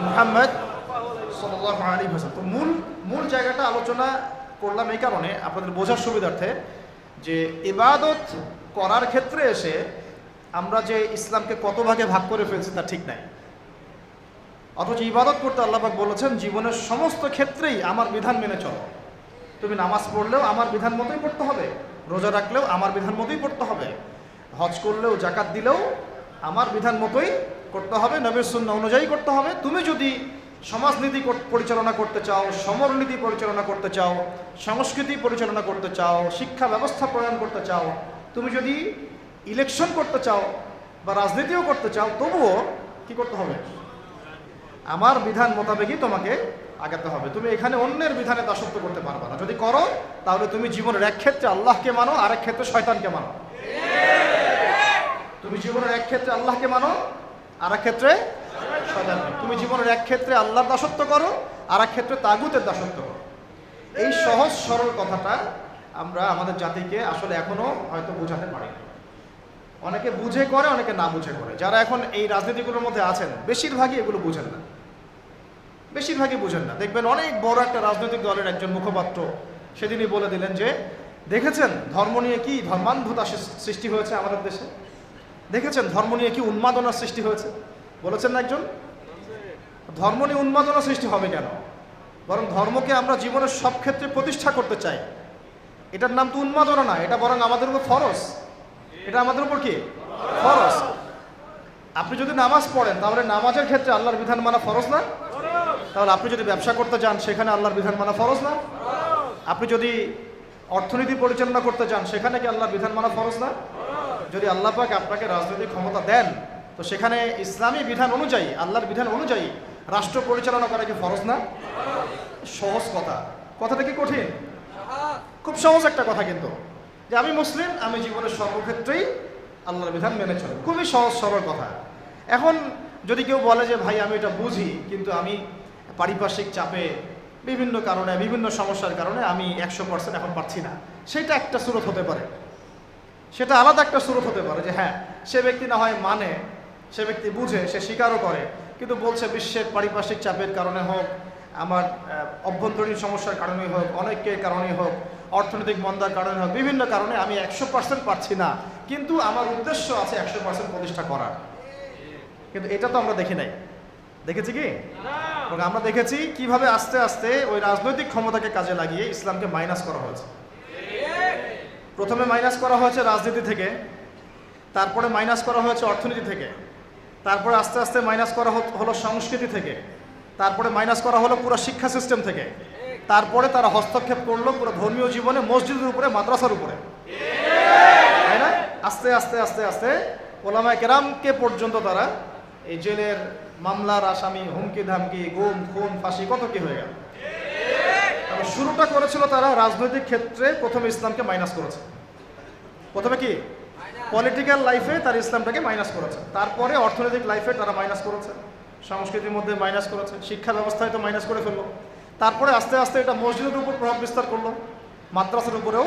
মুহাম্মদ সাল্লাল্লাহু আলাইহি ওয়াসাল্লাম। তো মূল জায়গাটা আলোচনা করলাম এই কারণে, আপনাদের বোঝার সুবিধার্থে, যে ইবাদত করার ক্ষেত্রে এসে আমরা যে ইসলামকে কত ভাগে ভাগ করে ফেলছি তা ঠিক নাই। অথচ ইবাদত করতে আল্লাহ পাক বলেছেন জীবনের সমস্ত ক্ষেত্রেই আমার বিধান মেনে চলো। তুমি নামাজ পড়লেও আমার বিধান মতোই পড়তে হবে, রোজা রাখলেও আমার বিধান মতোই পড়তে হবে, হজ করলেও জাকাত দিলেও আমার বিধান মতোই করতে হবে, নবীর সুন্নাহ অনুযায়ী করতে হবে। তুমি যদি সমাজনীতি পরিচালনা করতে চাও, সমরনীতি পরিচালনা করতে চাও, সংস্কৃতি পরিচালনা করতে চাও, শিক্ষা ব্যবস্থা প্রণয়ন করতে চাও, তুমি যদি ইলেকশন করতে চাও বা রাজনীতিও করতে চাও, তবুও কি করতে হবে? আমার বিধান মোতাবেকই তোমাকে আগাতে হবে। তুমি এখানে অন্যের বিধানে দাসত্ব করতে পারবে না। যদি করো তাহলে তুমি জীবনের এক ক্ষেত্রে আল্লাহকে মানো, আরেক ক্ষেত্রে শয়তানকে মানো। তুমি জীবনের এক ক্ষেত্রে আল্লাহকে মানো, আরেক ক্ষেত্রে শয়তানকে। তুমি জীবনের এক ক্ষেত্রে আল্লাহর দাসত্ব করো, আরেক ক্ষেত্রে তাগুতের দাসত্ব করো। এই সহজ সরল কথাটা আমরা আমাদের জাতিকে আসলে এখনো হয়তো বোঝাতে পারি না। অনেকে বুঝে করে, অনেকে না বুঝে করে। যারা এখন এই রাজনীতিগুলোর মধ্যে আছেন বেশিরভাগই এগুলো বুঝেন না, বেশিরভাগই বুঝেন না। দেখবেন অনেক বড় একটা রাজনৈতিক দলের একজন মুখপাত্র সেদিনই বলে দিলেন যে, দেখেছেন ধর্ম নিয়ে কি ধর্মান্ধতা সৃষ্টি হয়েছে আমাদের দেশে, দেখেছেন ধর্ম নিয়ে কি উন্মাদনার সৃষ্টি হয়েছে। বলেছেন না একজন? ধর্ম নিয়ে উন্মাদনা সৃষ্টি হবে কেন? বরং ধর্মকে আমরা জীবনের সব ক্ষেত্রে প্রতিষ্ঠা করতে চাই। এটার নাম তো উন্মাদনা না, এটা বরং আমাদের উপর ফরজ। এটা আমাদের উপর কি ফরজ। আপনি যদি নামাজ পড়েন তাহলে নামাজের ক্ষেত্রে আল্লাহর বিধান মানা ফরজ না? তাহলে আপনি যদি ব্যবসা করতে যান সেখানে আল্লাহর বিধান মানা ফরজ না? আপনি যদি অর্থনীতি পরিচালনা করতে যান সেখানে কি আল্লাহর বিধান মানা ফরজ না? যদি আল্লাহ পাক আপনাকে রাজনৈতিক ক্ষমতা দেন তো সেখানে ইসলামী বিধান অনুযায়ী, আল্লাহর বিধান অনুযায়ী রাষ্ট্র পরিচালনা করা কি ফরজ না? সহজ কথা। কথাটা কি কঠিন? খুব সহজ একটা কথা কিন্তু, যে আমি মুসলিম, আমি জীবনের সর্বক্ষেত্রেই আল্লাহর বিধান মেনে চলব। খুবই সহজ সরল কথা। এখন যদি কেউ বলে যে ভাই আমি এটা বুঝি, কিন্তু আমি পারিপার্শ্বিক চাপে, বিভিন্ন কারণে, বিভিন্ন সমস্যার কারণে আমি 100% এখন পারছি না, সেটা একটা সুরত হতে পারে, সেটা আলাদা একটা সুরত হতে পারে যে হ্যাঁ, সে ব্যক্তি না হয় মানে, সে ব্যক্তি বুঝে, সে স্বীকারও করে, কিন্তু বলছে বিশ্বের পারিপার্শ্বিক চাপের কারণে হোক, আমার অভ্যন্তরীণ সমস্যার কারণেই হোক, অনেকের কারণেই হোক, অর্থনৈতিক মন্দার কারণে হোক, বিভিন্ন কারণে আমি 100% পারছি না, কিন্তু আমার উদ্দেশ্য আছে 100% প্রতিষ্ঠা করার। কিন্তু এটা তো আমরা দেখি নাই। দেখেছি কি? আমরা দেখেছি কিভাবে আস্তে আস্তে ওই রাজনৈতিক ক্ষমতাকে কাজে লাগিয়ে ইসলামকে মাইনাস করা হয়েছে। প্রথমে মাইনাস করা হয়েছে রাজনীতি থেকে, তারপরে মাইনাস করা হয়েছে অর্থনীতি থেকে, তারপরে আস্তে আস্তে মাইনাস করা হলো সংস্কৃতি থেকে, তারপরে মাইনাস করা হলো পুরো শিক্ষা সিস্টেম থেকে, তারপরে তারা হস্তক্ষেপ করলো পুরো ধর্মীয় জীবনে, মসজিদের উপরে, মাদ্রাসার উপরে, তাই না? আস্তে আস্তে আস্তে আস্তে ওলামায়ে কেরামকে পর্যন্ত তারা এই জেলের মামলার আসামি, হুমকি ধামকি, গুম খুন ফাঁসি, কত কি হয়ে গেল। শুরুটা করেছিল তারা রাজনৈতিক ক্ষেত্রে, প্রথমে ইসলামকে মাইনাস করেছে। প্রথমে কি পলিটিক্যাল লাইফে তার ইসলামটাকে মাইনাস করেছে, তারপরে অর্থনৈতিক লাইফে তারা মাইনাস করেছে, সংস্কৃতির মধ্যে মাইনাস করেছে, শিক্ষা ব্যবস্থায় তো মাইনাস করে ফেললো, তারপরে আস্তে আস্তে এটা মসজিদের উপর প্রভাব বিস্তার করলো, মাদ্রাসার উপরেও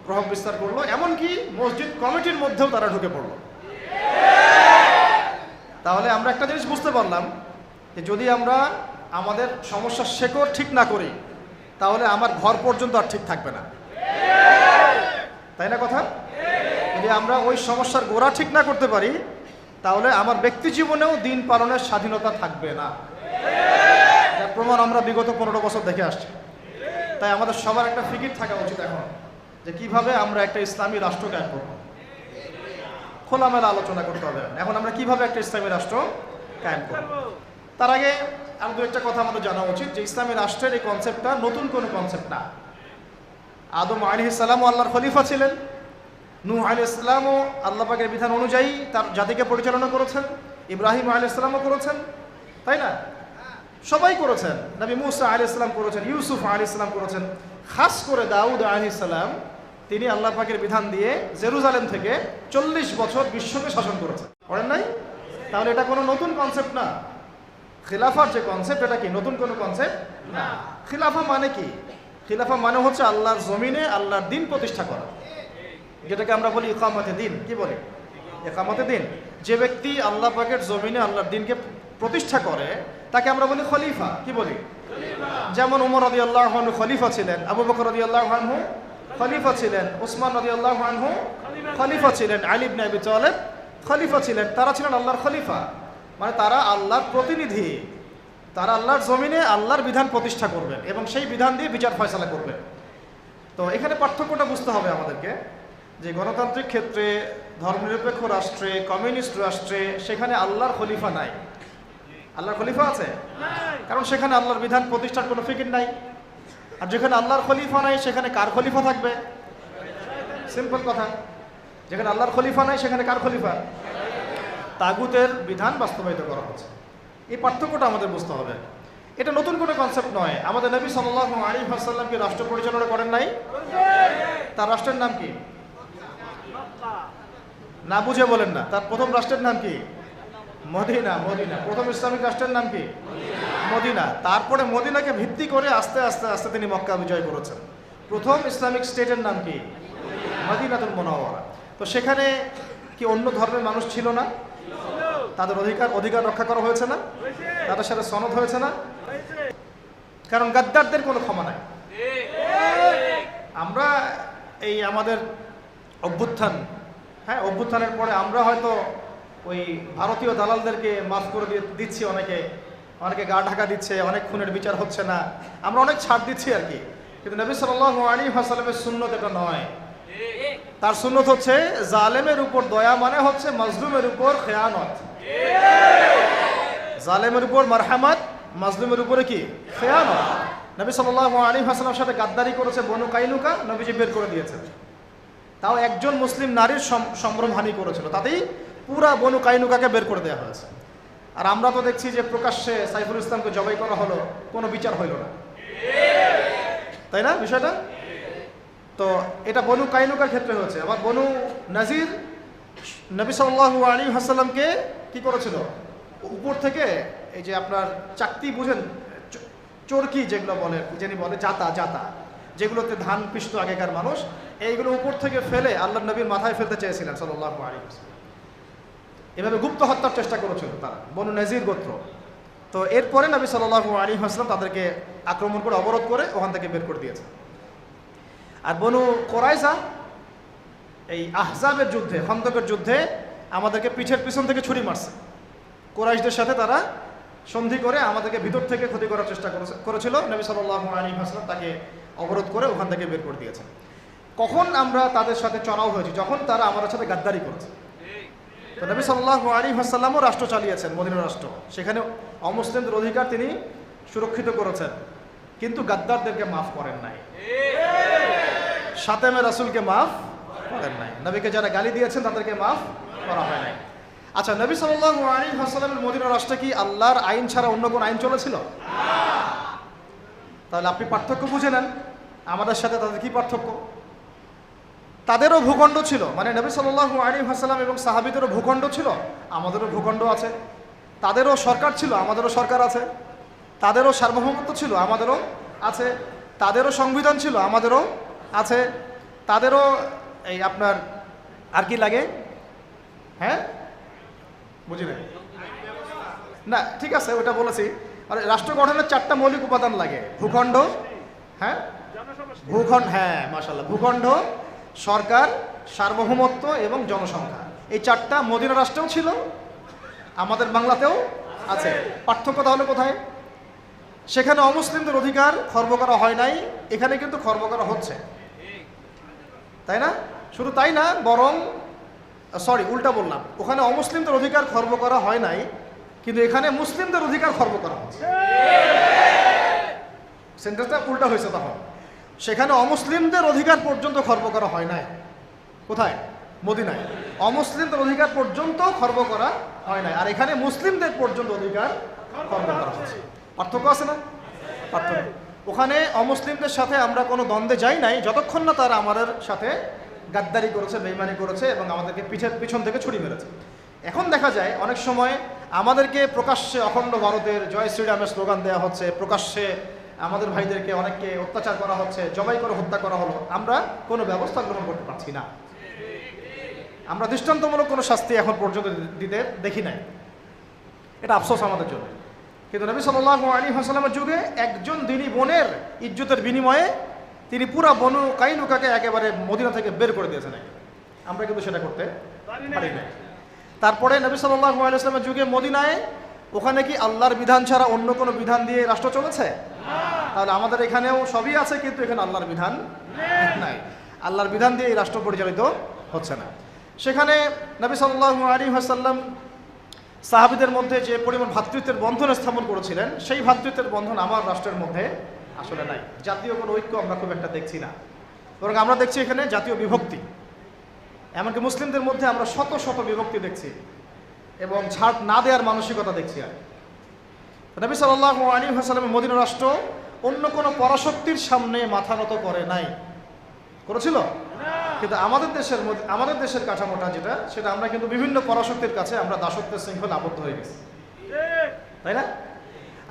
প্রভাব বিস্তার করলো, এমনকি মসজিদ কমিটির মধ্যেও তারা ঢুকে পড়লো। তাহলে আমরা একটা জিনিস বুঝতে পারলাম যে যদি আমরা আমাদের সমস্যার শেকড় ঠিক না করি, তাহলে আমার ঘর পর্যন্ত আর ঠিক থাকবে না, তাই না কথা? যদি আমরা ওই সমস্যার গোড়া ঠিক না করতে পারি, তাহলে আমার ব্যক্তি জীবনেও দিন পালনের স্বাধীনতা থাকবে না। যার প্রমাণ আমরা বিগত 15 বছর দেখে আসছি। তাই আমাদের সবার একটা ফিকির থাকা উচিত এখন, যে কিভাবে আমরা একটা ইসলামী রাষ্ট্র কায়েম করব। খোলামেলা আলোচনা করতে হবে এখন আমরা কিভাবে একটা ইসলামী রাষ্ট্র কায়েম করব। তার আগে আরো দু একটা কথা আমাদের জানা উচিত, যে ইসলামী রাষ্ট্রের এই কনসেপ্টটা নতুন কোনো কনসেপ্ট না। আদম আলাইহিস সালামও আল্লাহর খলিফা ছিলেন, নূহ আলাইহিস সালামও আল্লাহ পাকের বিধান অনুযায়ী তার জাতিকে পরিচালনা করেছেন, ইব্রাহিম আলাইহিস সালামও করেছেন, তাই না? সবাই করেছেন। নবী মুসা আলাইহিস সালাম করেছেন, ইউসুফ আলাইহিস সালাম করেছেন, খাস করে দাউদ আলাইহিস সালাম, তিনি আল্লাহ পাকের বিধান দিয়ে জেরুজালেম থেকে 40 বছর বিশ্বকে শাসন করেছেন, করেন নাই? তাহলে এটা কোনো নতুন কনসেপ্ট না। খিলাফার যে কনসেপ্ট, এটা কি নতুন কোনো কনসেপ্ট না। খিলাফা মানে কি? খিলাফা মানে হচ্ছে আল্লাহর জমিনে আল্লাহর দিন প্রতিষ্ঠা করা, যেটাকে আমরা বলি ইকামতে দিন। কি বলি? ইকামতে দিন। যে ব্যক্তি আল্লাহ পাকের জমিনে আল্লাহর দিনকে প্রতিষ্ঠা করে, তাকে আমরা বলি খলিফা। কি বলি? যেমন ওমর রাদিয়াল্লাহু আনহু খলিফা ছিলেন, আবু বকর রাদিয়াল্লাহু আনহু খলিফা ছিলেন, উসমান রাদিয়াল্লাহু আনহু খলিফা ছিলেন, আলী ইবনে আবি তালেব খলিফা ছিলেন। তারা ছিলেন আল্লাহর খলিফা, মানে তারা আল্লাহর প্রতিনিধি। তারা আল্লাহর জমিনে আল্লাহর বিধান প্রতিষ্ঠা করবেন এবং সেই বিধান দিয়ে বিচার ফয়সালা করবেন। তো এখানে পার্থক্যটা বুঝতে হবে আমাদেরকে, যে গণতান্ত্রিক ক্ষেত্রে, ধর্মনিরপেক্ষ রাষ্ট্রে, কমিউনিস্ট রাষ্ট্রে, সেখানে আল্লাহর খলিফা নাই। আল্লাহর খলিফা আছে? কারণ সেখানে আল্লাহর বিধান প্রতিষ্ঠার কোনো ফিকির নাই। আর যেখানে আল্লাহর খলিফা নাই, সেখানে কার খলিফা থাকবে? সিম্পল কথা, যেখানে আল্লাহর খলিফা নাই সেখানে কার খলিফা? তাগুতের বিধান বাস্তবায়িত করা হচ্ছে। এই পার্থক্যটা আমাদের বুঝতে হবে। এটা নতুন কোনো কনসেপ্ট নয়। আমাদের নবী সাল্লাল্লাহু আলাইহি ওয়াসাল্লাম কি রাষ্ট্র পরিচালনা করেন নাই? তার রাষ্ট্রের নাম কি? না বুঝে বলেন না। তার প্রথম রাষ্ট্রের নাম কি? মদিনা। মদিনা প্রথম ইসলামিক রাষ্ট্রের নাম কি? মদিনা। তারপরে মদিনাকে ভিত্তি করে আস্তে আস্তে আস্তে তিনি মক্কা বিজয় করেছেন। প্রথম ইসলামিক স্টেটের নাম কি? মদিনাতুল মুনাওয়ারা। তো সেখানে কি অন্য ধর্মের মানুষ ছিল না? তাদের অধিকার রক্ষা করা হয়েছে না? তাদের সাথে সনদ হয়েছে না? কারণ গাদ্দারদের কোনো ক্ষমা নাই। আমরা এই আমাদের অভ্যুত্থান, হ্যাঁ, অভ্যুত্থানের পরে আমরা হয়তো ওই ভারতীয় দালালদেরকে মাফ করে দিচ্ছি, অনেকে গা ঢাকা দিচ্ছে, অনেক খুনের বিচার হচ্ছে না, আমরা অনেক ছাড় দিচ্ছি আর কি। কিন্তু নবী সাল্লাল্লাহু আলাইহি ওয়াসাল্লামের সুন্নত এটা নয়। তার সুন্নত হচ্ছে জালেমের উপর দয়া, মানে হচ্ছে মাজলুমের উপর খেয়ানত। জালেমের উপর মারহামাত, মাজলুমের উপরে কি? খেয়ানত। নবী সাল্লাল্লাহু আলাইহি ওয়াসাল্লামের সাথে গাদ্দারি করেছে বনু কাইনুকা, নবীজি বের করে দিয়েছেন। তাও একজন মুসলিম নারীর সম্ভ্রমহানি করেছিল, তাতেই পুরা বনু কাইনুকাকে বের করে দেওয়া হয়েছে। আর আমরা তো দেখছি যে প্রকাশ্যে সাইফুল ইসলামকে জবাই করা হলো, কোনো বিচার হইল না, তাই না? বিষয়টা তো এটা বনু কাইনুকার ক্ষেত্রে হয়েছে। আবার বনু নাজির নবী সাল্লাল্লাহু আলাইহি ওয়াসাল্লামকে কি করেছিল, উপর থেকে এই যে আপনার চাকতি বুঝেন, চরকি যেগুলো বলে, যিনি বলে জাতা, জাতা যেগুলোতে ধান পিষত আগেকার মানুষ, এইগুলো উপর থেকে ফেলে আল্লাহ নবীর মাথায় ফেলতে চেয়েছিলেন সাল্লাল্লাহু আলাইহি ওয়াসাল্লাম। এভাবে গুপ্ত হত্যার চেষ্টা করেছিল তারা, বনু নাজির গোত্র। তো এরপরে নবী সাল্লাল্লাহু আলাইহি ওয়াসাল্লাম তাদেরকে আক্রমণ করে অবরোধ করে ওখান থেকে বের করে দিয়েছে। আর বনু কোরাইজা এই আহজাবের যুদ্ধে, খন্দকের যুদ্ধে আমাদেরকে পিঠের পিছন থেকে ছুরি মারছে। কোরাইশদের সাথে তারা সন্ধি করে আমাদেরকে ভিতর থেকে ক্ষতি করার চেষ্টা করেছিল। নবী সাল্লাল্লাহু আলাইহি ওয়াসাল্লাম তাকে অবরোধ করে ওখান থেকে বের করে দিয়েছেন। কখন আমরা তাদের সাথে চড়াও হয়েছি, যখন তারা আমাদের সাথে গাদ্দারি করেছে। তো নবী সাল্লাল্লাহু আলাইহি ওয়াসাল্লামও রাষ্ট্র চালিয়েছেন, মদিনা রাষ্ট্র, সেখানে অমুসলিমদের অধিকার তিনি সুরক্ষিত করেছেন, কিন্তু গাদ্দারদেরকে মাফ করেন নাই, শাতেমে রাসূলকে মাফ করেন নাই, নবীকে যারা গালি দিয়েছেন তাদেরকে মাফ করা হয় নাই। আচ্ছা, নবী সাল্লাল্লাহু আলাইহি ওয়াসাল্লামের মদিনা রাষ্ট্রে কি আল্লাহর আইন ছাড়া অন্য কোন আইন চলেছিল? তাহলে আপনি পার্থক্য বুঝে নেন, আমাদের সাথে তাদের কি পার্থক্য। তাদেরও ভূখণ্ড ছিল, মানে নবী সাল্লাল্লাহু আলাইহি ওয়াসাল্লাম এবং সাহাবীদেরও ভূখণ্ড ছিল, আমাদেরও ভূখণ্ড আছে। তাদেরও সরকার ছিল, আমাদেরও সরকার আছে। তাদেরও সার্বভৌমত্ব ছিল, আমাদেরও আছে। তাদেরও সংবিধান ছিল, আমাদেরও আছে। তাদেরও এই আপনার আর কি লাগে, হ্যাঁ বুঝি না, ঠিক আছে ওটা বলেছি। আর রাষ্ট্র গঠনের 4টা মৌলিক উপাদান লাগে, ভূখণ্ড, হ্যাঁ ভূখণ্ড, হ্যাঁ মাশাআল্লাহ, ভূখণ্ড, সরকার, সার্বভৌমত্ব এবং জনসংখ্যা। এই 4টা মদিনা রাষ্ট্রেও ছিল, আমাদের বাংলাতেও আছে। পার্থক্য তাহলে কোথায়? সেখানে অমুসলিমদের অধিকার খর্ব করা হয় নাই, এখানে কিন্তু খর্ব করা হচ্ছে, তাই না? শুধু তাই না, বরং সরি উল্টা বললাম, ওখানে অমুসলিমদের অধিকার খর্ব করা হয় নাই, কিন্তু এখানে মুসলিমদের অধিকার খর্ব করা হচ্ছে। সেন্টেন্সটা উল্টা হয়েছে। তখন সেখানে অমুসলিমদের অধিকার পর্যন্ত খর্ব করা হয় নাই, কোথায়? মদিনায়। অমুসলিমদের অধিকার পর্যন্ত খর্ব করা হয় নাই, আর এখানে মুসলিমদের পর্যন্ত অধিকার খর্ব করা হচ্ছে। পার্থক্য আছে না? পার্থক্য। ওখানে অমুসলিমদের সাথে আমরা কোনো দ্বন্দ্বে যাই নাই যতক্ষণ না তারা আমাদের সাথে গাদ্দারি করেছে, বেইমানি করেছে এবং আমাদেরকে পিছন থেকে ছুরি মেরেছে। এখন দেখা যায় অনেক সময় আমাদেরকে প্রকাশ্যে অখণ্ড ভারতের জয় শ্রীরামের স্লোগান দেওয়া হচ্ছে, প্রকাশ্যে আমাদের ভাইদেরকে অনেককে অত্যাচার করা হচ্ছে, জবাই করে হত্যা করা হলো, আমরা কোনো ব্যবস্থা গ্রহণ করতে পারছি না। আমরা দৃষ্টান্তমূলক কোনো শাস্তি এখন পর্যন্ত দিতে দেখি নাই, এটা আফসোস আমাদের জন্য। কিন্তু নবী সাল্লাল্লাহু আলাইহি ওয়াসাল্লামের যুগে একজন দিনী বোনের ইজ্জতের বিনিময়ে তিনি পুরা বনু কাইনুকাকে একেবারে মদিনা থেকে বের করে দিয়েছেন। আমরা কিন্তু সেটা করতে পারি না। তারপরে নবী সাল্লাল্লাহু আলাইহি ওয়াসাল্লামের যুগে মদিনায় ওখানে কি আল্লাহর বিধান ছাড়া অন্য কোনো বিধান দিয়ে রাষ্ট্র চলেছে? তাহলে আমাদের এখানেও সবই আছে, কিন্তু এখানে আল্লাহর বিধান নাই, আল্লাহর বিধান দিয়ে এই রাষ্ট্র পরিচালিত হচ্ছে না। সেখানে নবী সাল্লাল্লাহু আলাইহি ওয়াসাল্লাম সাহাবীদের মধ্যে যে পরিমাণ ভ্রাতৃত্বের বন্ধন স্থাপন করেছিলেন, সেই ভ্রাতৃত্বের বন্ধন আমার রাষ্ট্রের মধ্যে আসলে নাই। জাতীয় কোনো ঐক্য আমরা খুব একটা দেখছি না, বরং আমরা দেখছি এখানে জাতীয় বিভক্তি। এমনকি মুসলিমদের মধ্যে আমরা শত শত বিভক্তি দেখছি এবং ছাড় না দেওয়ার মানসিকতা দেখছি। আর নবী সাল্লাল্লাহু আলাইহি ওয়াসাল্লামের মদিনা রাষ্ট্র অন্য কোনো পরাশক্তির সামনে মাথা নত করে নাই, করেছিল? কিন্তু আমাদের দেশের কাঠামোটা যেটা, সেটা আমরা কিন্তু বিভিন্ন পরাশক্তির কাছে আমরা দাসত্বের শৃঙ্খলে আবদ্ধ হয়ে গেছি, তাই না?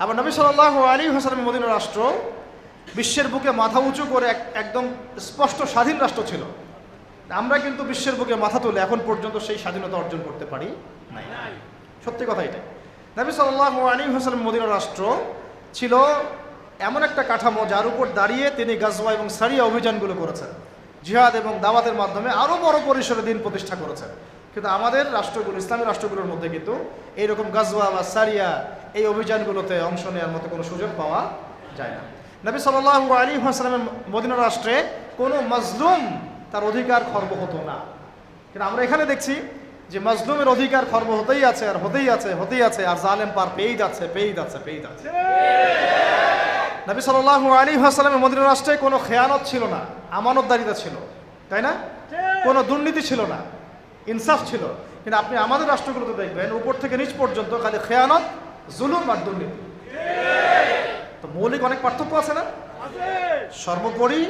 আবার নবী সাল্লাল্লাহু আলাইহি ওয়াসাল্লামের মদিনা রাষ্ট্র বিশ্বের বুকে মাথা উঁচু করে একদম স্পষ্ট স্বাধীন রাষ্ট্র ছিল। আমরা কিন্তু বিশ্বের বুকে মাথা তুলে এখন পর্যন্ত সেই স্বাধীনতা অর্জন করতে পারি নাই। সত্যি কথা এটা। নবী সাল্লাল্লাহু আলাইহি ওয়াসাল্লামের মদিনা রাষ্ট্র ছিল এমন একটা কাঠামো যার উপর দাঁড়িয়ে তিনি গাজওয়া এবং সারিয়া অভিযানগুলো করেছেন, জিহাদ এবং দাওয়াতের মাধ্যমে আরও বড় পরিসরে দিন প্রতিষ্ঠা করেছেন। কিন্তু আমাদের রাষ্ট্রগুলো, ইসলামী রাষ্ট্রগুলোর মধ্যে কিন্তু এইরকম গাজওয়া বা সারিয়া এই অভিযানগুলোতে অংশ নেওয়ার মতো কোনো সুযোগ পাওয়া যায় না। নবী সাল্লাল্লাহু আলাইহি ওয়াসাল্লামের মদিনা রাষ্ট্রে কোনো মাজলুম তার অধিকার খর্ব হতো না। কিন্তু আমরা এখানে দেখছি যে মাজলুমের অধিকার খর্ব হতেই আছে আর হতেই আছে, হতেই আছে, আর জালেম পার পেয়েই যাচ্ছে, পেয়েই যাচ্ছে, পেয়েই যাচ্ছে। নবী সাল্লাল্লাহু আলাইহি ওয়াসাল্লামের মদিনা রাষ্ট্রে কোনো খেয়ানত ছিল না, আমানতদারিতা ছিল, তাই না? কোনো দুর্নীতি ছিল না, ইনসাফ ছিল। কিন্তু আপনি আমাদের রাষ্ট্রগুলোতে দেখবেন উপর থেকে নিচ পর্যন্ত খালি খেয়ানত, জুলুম আর দুর্নীতি। তো মৌলিক অনেক পার্থক্য আছে না? সর্বোপরি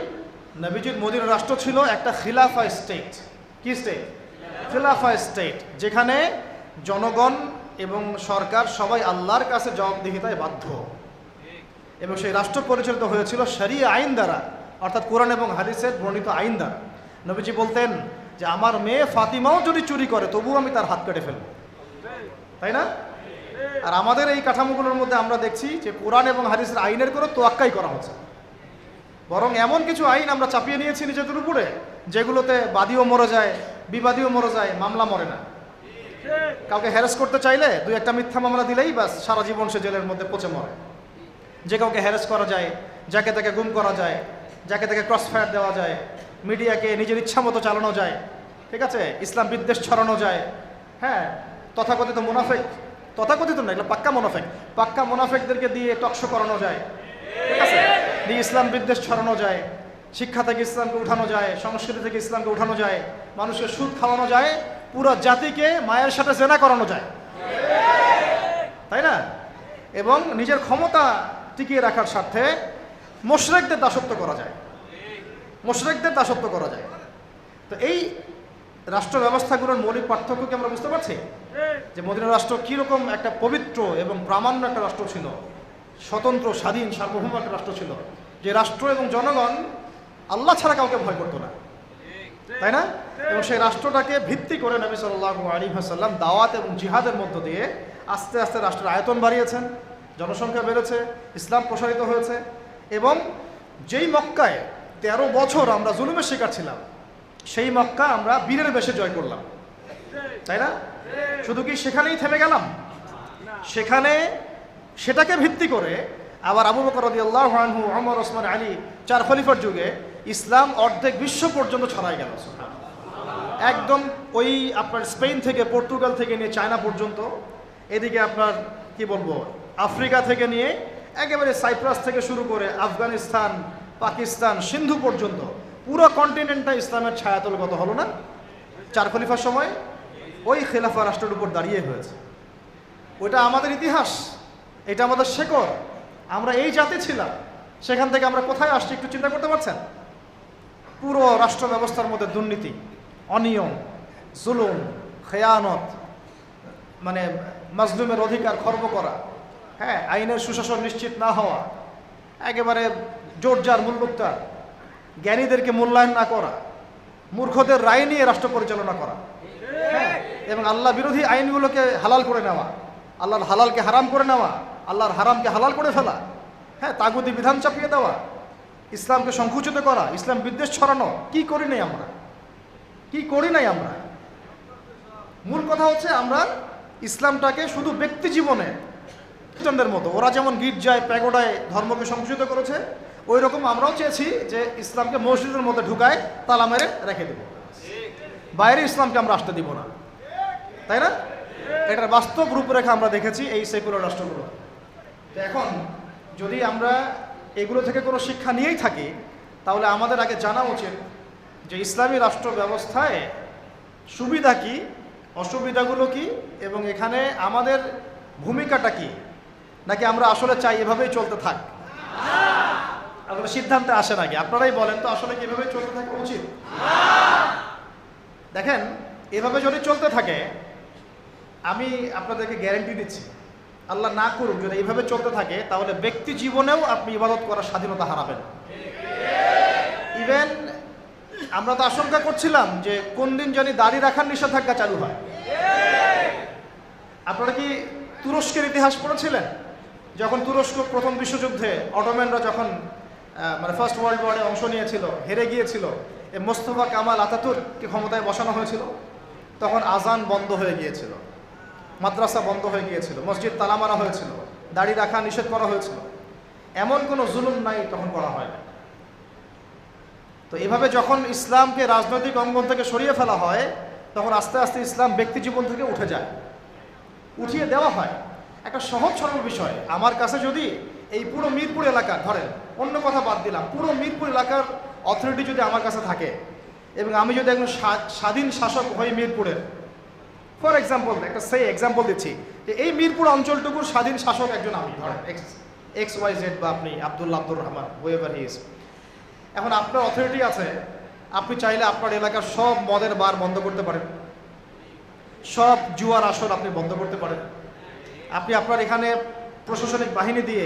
নবীজির মদিনা রাষ্ট্র ছিল একটা খিলাফা স্টেট। কি স্টেট? খিলাফা স্টেট, যেখানে জনগণ এবং সরকার সবাই আল্লাহর কাছে জবাবদিহিতায় বাধ্য, এবং সেই রাষ্ট্র পরিচালিত হয়েছিল শরিয়া আইন দ্বারা, অর্থাৎ কোরআন এবং হাদিসের বর্ণিত আইন দ্বারা। নবীজি বলতেন যে আমার মেয়ে ফাতিমাও যদি চুরি করে তবুও আমি তার হাত কেটে ফেলব, তাই না? আর আমাদের এই কাঠামোগুলোর মধ্যে আমরা দেখছি যে কোরআন এবং হাদিসের আইনের কোনো তোয়াক্কাই করা হচ্ছে, বরং এমন কিছু আইন আমরা চাপিয়ে নিয়েছি নিজেদের উপরে যেগুলোতে বাদীও মরে যায়, বিবাদীও মরে যায়, মামলা মরে না। কাউকে হ্যারাস করতে চাইলে দুই একটা মিথ্যা মামলা দিলেই ব্যাস সারা জীবন সে জেলের মধ্যে পচে মরে। যে কাউকে হ্যারাস করা যায়, যাকে তাকে গুম করা যায়, যাকে তাকে ক্রস ফায়ার দেওয়া যায়, মিডিয়াকে নিজের ইচ্ছা মতো চালানো যায়, ঠিক আছে, ইসলাম বিদ্বেষ ছড়ানো যায়। হ্যাঁ, তথাকথিত মুনাফেক, তথাকথিত না, এগুলো পাক্কা মুনাফেক, পাক্কা মুনাফেকদেরকে দিয়ে টকশো করানো যায়, ঠিক আছে, দিয়ে ইসলাম বিদ্বেষ ছড়ানো যায়, শিক্ষা থেকে ইসলামকে উঠানো যায়, সংস্কৃতি থেকে ইসলামকে উঠানো যায়, মানুষকে সুদ খাওয়ানো যায়, পুরো জাতিকে মায়ের সাথে জেনা করানো যায়, তাই না? এবং নিজের ক্ষমতা টিকিয়ে রাখার স্বার্থে মুশরিকদের দাসত্ব করা যায়, মুশরিকদের দাসত্ব করা যায়। তো এই রাষ্ট্র ব্যবস্থাগুলোর মৌলিক পার্থক্য কি আমরা বুঝতে পারছি? যে মদিনা রাষ্ট্র কীরকম একটা পবিত্র এবং প্রামাণ্য একটা রাষ্ট্র ছিল, স্বতন্ত্র, স্বাধীন, সার্বভৌম একটা রাষ্ট্র ছিল, যে রাষ্ট্র এবং জনগণ আল্লাহ ছাড়া কাউকে ভয় করতো না, তাই না? এবং সেই রাষ্ট্রটাকে ভিত্তি করে নবী সাল্লাল্লাহু আলাইহি ওয়াসাল্লাম দাওয়াত এবং জিহাদের মধ্য দিয়ে আস্তে আস্তে রাষ্ট্রের আয়তন বাড়িয়েছেন, জনসংখ্যা বেড়েছে, ইসলাম প্রসারিত হয়েছে। এবং যেই মক্কায় 13 বছর আমরা জুলুমের শিকার ছিলাম, সেই মক্কা আমরা বীরের বেশে জয় করলাম, তাই না? শুধু কি সেখানেই থেমে গেলাম? সেখানে সেটাকে ভিত্তি করে আবার আবু বকর রাদিয়াল্লাহু আনহু, ওমর, ওসমান, আলী, 4 খলিফার যুগে ইসলাম অর্ধেক বিশ্ব পর্যন্ত ছড়ায় গেল। একদম ওই আপনার স্পেন থেকে, পর্তুগাল থেকে নিয়ে চায়না পর্যন্ত, এদিকে আপনার কি বলবো আফ্রিকা থেকে নিয়ে একেবারে সাইপ্রাস থেকে শুরু করে আফগানিস্তান, পাকিস্তান, সিন্ধু পর্যন্ত পুরো কন্টিনেন্টটা ইসলামের ছায়াতলগত হলো না 4 খলিফার সময়? ওই খেলাফা রাষ্ট্রের উপর দাঁড়িয়ে হয়েছে। ওইটা আমাদের ইতিহাস, এটা আমাদের শেকড়। আমরা এই জাতি ছিলাম, সেখান থেকে আমরা কোথায় আসছি একটু চিন্তা করতে পারছেন? পুরো রাষ্ট্র ব্যবস্থার মধ্যে দুর্নীতি, অনিয়ম, জুলুম, খেয়ানত, মানে মাজলুমের অধিকার খর্ব করা, হ্যাঁ, আইনের সুশাসন নিশ্চিত না হওয়া, একেবারে জোরজার মুল্লুকতার, জ্ঞানীদেরকে মূল্যায়ন না করা, মূর্খদের রায় নিয়ে রাষ্ট্র পরিচালনা করা, হ্যাঁ, এবং আল্লাহ বিরোধী আইনগুলোকে হালাল করে নেওয়া, আল্লাহর হালালকে হারাম করে নেওয়া, আল্লাহর হারামকে হালাল করে ফেলা, হ্যাঁ, তাগুতি বিধান চাপিয়ে দেওয়া, ইসলামকে সংকুচিত করা, ইসলাম বিদ্বেষ ছড়ানো। কি করি নাই আমরা? কি করি নাই আমরা? মূল কথা হচ্ছে আমরা ইসলামটাকে শুধু ব্যক্তি জীবনে খ্রিস্টানদের মতো, ওরা যেমন গির্জায়, প্যাগোডায় ধর্মকে সংকুচিত করেছে, ওই রকম আমরাও চেয়েছি যে ইসলামকে মসজিদের মধ্যে ঢুকায় তালা মেরে রেখে দেব, বাইরে ইসলামকে আমরা আসতে দিব না, তাই না? এটার বাস্তব রূপরেখা আমরা দেখেছি এই সেকুলার রাষ্ট্রগুলো। এখন যদি আমরা এগুলো থেকে কোনো শিক্ষা নিয়েই থাকি, তাহলে আমাদের আগে জানা উচিত যে ইসলামী রাষ্ট্র ব্যবস্থায় সুবিধা কি, অসুবিধাগুলো কি, এবং এখানে আমাদের ভূমিকাটা কি, নাকি আমরা আসলে চাই এভাবেই চলতে থাক? আসলে সিদ্ধান্তে আসে নাকি? আপনারাই বলেন তো, আসলে কি এভাবেই চলতে থাকা উচিত? দেখেন, এভাবে যদি চলতে থাকে, আমি আপনাদেরকে গ্যারান্টি দিচ্ছি, আল্লাহ না করুক, যদি এইভাবে চলতে থাকে, তাহলে ব্যক্তি জীবনেও আপনি ইবাদত করার স্বাধীনতা হারাবেন। ইভেন আমরা তো আশঙ্কা করছিলাম যে কোন দিন জানি দাড়ি রাখার নিষেধাজ্ঞা চালু হয়। আপনারা কি তুরস্কের ইতিহাস পড়েছিলেন? যখন তুরস্ক প্রথম বিশ্বযুদ্ধে অটোম্যানরা যখন মানে ফার্স্ট ওয়ার্ল্ড ওয়ারে অংশ নিয়েছিল, হেরে গিয়েছিল, মোস্তফা কামাল আতাতুর্ককে ক্ষমতায় বসানো হয়েছিল, তখন আজান বন্ধ হয়ে গিয়েছিল, মাদ্রাসা বন্ধ হয়ে গিয়েছিল, মসজিদ তালা মারা হয়েছিল, দাড়ি রাখা নিষেধ করা হয়েছিল। এমন কোনো জুলুম নাই তখন করা হয় না। তো এভাবে যখন ইসলামকে রাজনৈতিক অঙ্গন থেকে সরিয়ে ফেলা হয়, তখন আস্তে আস্তে ইসলাম ব্যক্তি জীবন থেকে উঠে যায়, উঠিয়ে দেওয়া হয়। একটা সহজ সরল বিষয়, আমার কাছে যদি এই পুরো মিরপুর এলাকার, ধরেন অন্য কথা বাদ দিলাম, পুরো মিরপুর এলাকার অথরিটি যদি আমার কাছে থাকে, এবং আমি যদি একজন স্বাধীন শাসক হই মিরপুরের, ফর এক্সাম্পল, একটা এক্সাম্পল দিচ্ছি, যে এই মিরপুর অঞ্চলটুকুর স্বাধীন শাসক একজন আমি, ধরেন XYZ, বা আপনি আব্দুর রহমান, হোয়েভার হি ইজ। এখন আপনার অথরিটি আছে, আপনি চাইলে আপনার এলাকার সব মদের বার বন্ধ করতে পারেন, সব জুয়ার আসর আপনি বন্ধ করতে পারেন, আপনি আপনার এখানে প্রশাসনিক বাহিনী দিয়ে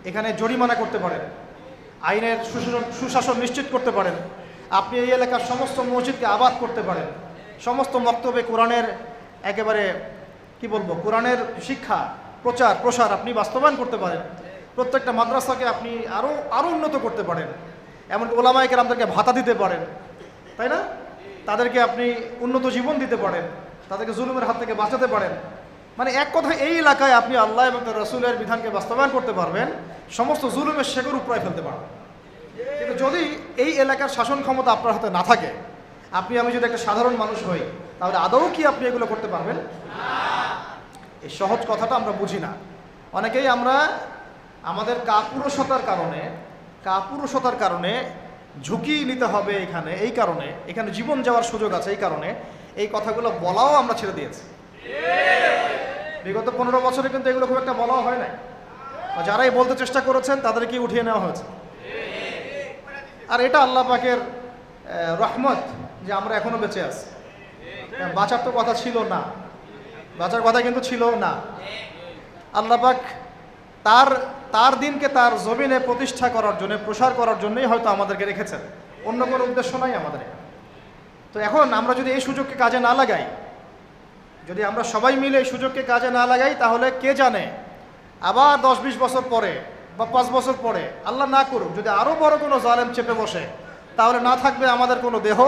এখানে জরিমানা করতে পারেন, আইনের সুশাসন নিশ্চিত করতে পারেন, আপনি এই এলাকার সমস্ত মসজিদকে আবাদ করতে পারেন, সমস্ত মক্তবে কোরআনের একেবারে কি বলবো কোরআনের শিক্ষা প্রচার প্রসার আপনি বাস্তবায়ন করতে পারেন, প্রত্যেকটা মাদ্রাসাকে আপনি আরও উন্নত করতে পারেন, এমনকি ওলামায়ে কেরামদেরকে ভাতা দিতে পারেন, তাই না? তাদেরকে আপনি উন্নত জীবন দিতে পারেন, তাদেরকে জুলুমের হাত থেকে বাঁচাতে পারেন। মানে এক কথায় এই এলাকায় আপনি আল্লাহ এবং তার রাসূলের বিধানকে বাস্তবায়ন করতে পারবেন, সমস্ত জুলুমের শেকড় উপড়ায় ফেলতে পারবেন। কিন্তু যদি এই এলাকার শাসন ক্ষমতা আপনার হাতে না থাকে, আমি যদি একটা সাধারণ মানুষ হই, তাহলে আদৌ কি আপনি এগুলো করতে পারবেন? এই সহজ কথাটা আমরা বুঝি না। অনেকেই আমরা আমাদের কাপুরুষতার কারণে ঝুঁকি নিতে হবে এই কারণে এখানে জীবন যাওয়ার সুযোগ আছে এই কারণে এই কথাগুলো বলাও আমরা ছেড়ে দিয়েছি। বিগত 15 বছরে কিন্তু এগুলো খুব একটা বলাও হয় নাই, যারাই বলতে চেষ্টা করেছেন তাদেরকে উঠিয়ে নেওয়া হয়েছে। আর এটা আল্লাহ পাকের রহমত যে আমরা এখনো বেঁচে আছি। বাঁচার তো কথা ছিল না, বাঁচার কথা কিন্তু ছিল না। আল্লাহ পাক তার দিনকে তার জমিনে প্রতিষ্ঠা করার জন্য, প্রসার করার জন্যই হয়তো আমাদেরকে রেখেছেন, অন্য কোনো উদ্দেশ্য নাই আমাদের। তো এখন আমরা যদি এই সুযোগকে কাজে না লাগাই, যদি আমরা সবাই মিলে এই সুযোগকে কাজে না লাগাই, তাহলে কে জানে আবার 10-20 বছর পরে বা 5 বছর পরে, আল্লাহ না করুক, যদি আরও বড় কোনো জালেম চেপে বসে, তাহলে না থাকবে আমাদের কোনো দেহ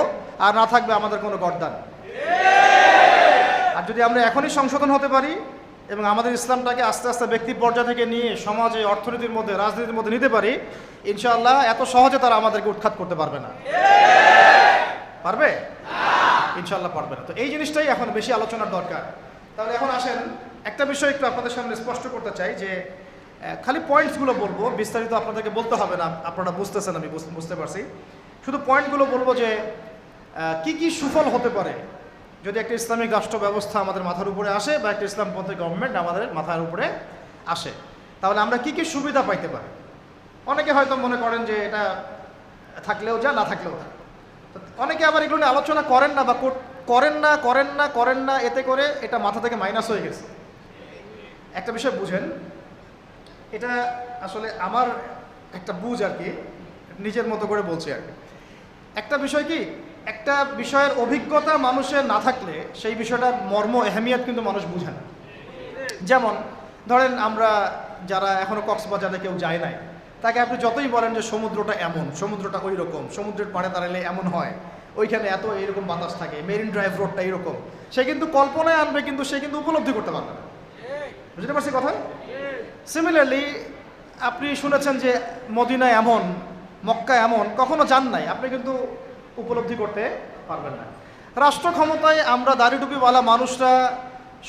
আর না থাকবে আমাদের কোনো গর্দান। আর যদি আমরা এখনই সংশোধন হতে পারি এবং আমাদের ইসলামটাকে আস্তে আস্তে ব্যক্তি পর্যায় থেকে নিয়ে সমাজে, অর্থনীতির মধ্যে, রাজনীতির মধ্যে নিতে পারি, ইনশাআল্লাহ এত সহজে তারা আমাদেরকে উৎখাত করতে পারবে না। পারবে? ইনশাআল্লাহ পারবে না। তো এই জিনিসটাই এখন বেশি আলোচনার দরকার। তাহলে এখন আসেন একটা বিষয় একটু আপনাদের সামনে স্পষ্ট করতে চাই, যে খালি পয়েন্টসগুলো বলবো, বিস্তারিত আপনাদেরকে বলতে হবে না, আপনারা বুঝতেছেন, আমি বুঝতে পারছি। শুধু পয়েন্টগুলো বলবো যে কি কি সুফল হতে পারে যদি একটা ইসলামিক রাষ্ট্র ব্যবস্থা আমাদের মাথার উপরে আসে, বা একটা ইসলামপন্থী গভর্নমেন্ট আমাদের মাথার উপরে আসে, তাহলে আমরা কি কি সুবিধা পাইতে পারি। অনেকে হয়তো মনে করেন যে এটা থাকলেও যা, না থাকলেও তা। অনেকে আবার এগুলো নিয়ে আলোচনা করেন না, বা করেন না, এতে করে এটা মাথা থেকে মাইনাস হয়ে গেছে। একটা বিষয় বুঝেন, এটা আসলে আমার একটা বুঝ আর কি, নিজের মতো করে বলছি আর কি। একটা বিষয় কি, একটা বিষয়ের অভিজ্ঞতা মানুষের না থাকলে সেই বিষয়টার মর্ম এহমিয়ত কিন্তু মানুষ বুঝে না। যেমন ধরেন আমরা যারা এখনও কক্সবাজারে কেউ যায় নাই, তাকে আপনি যতই বলেন যে সমুদ্রটা এমন, সমুদ্রটা ওই রকম, সমুদ্রের পাড়ে দাঁড়ালে এমন হয়, ওইখানে এত এইরকম বাতাস থাকে, মেরিন ড্রাইভ রোডটা এইরকম, সে কিন্তু কল্পনায় আনবে, কিন্তু সে কিন্তু উপলব্ধি করতে পারবে না। বুঝতে পারছি কথা? সিমিলারলি আপনি শুনেছেন যে মদিনা এমন, মক্কা এমন, কখনো যান নাই, আপনি কিন্তু উপলব্ধি করতে পারবেন না। রাষ্ট্র ক্ষমতায় আমরা দাড়িটুপিওয়ালা মানুষরা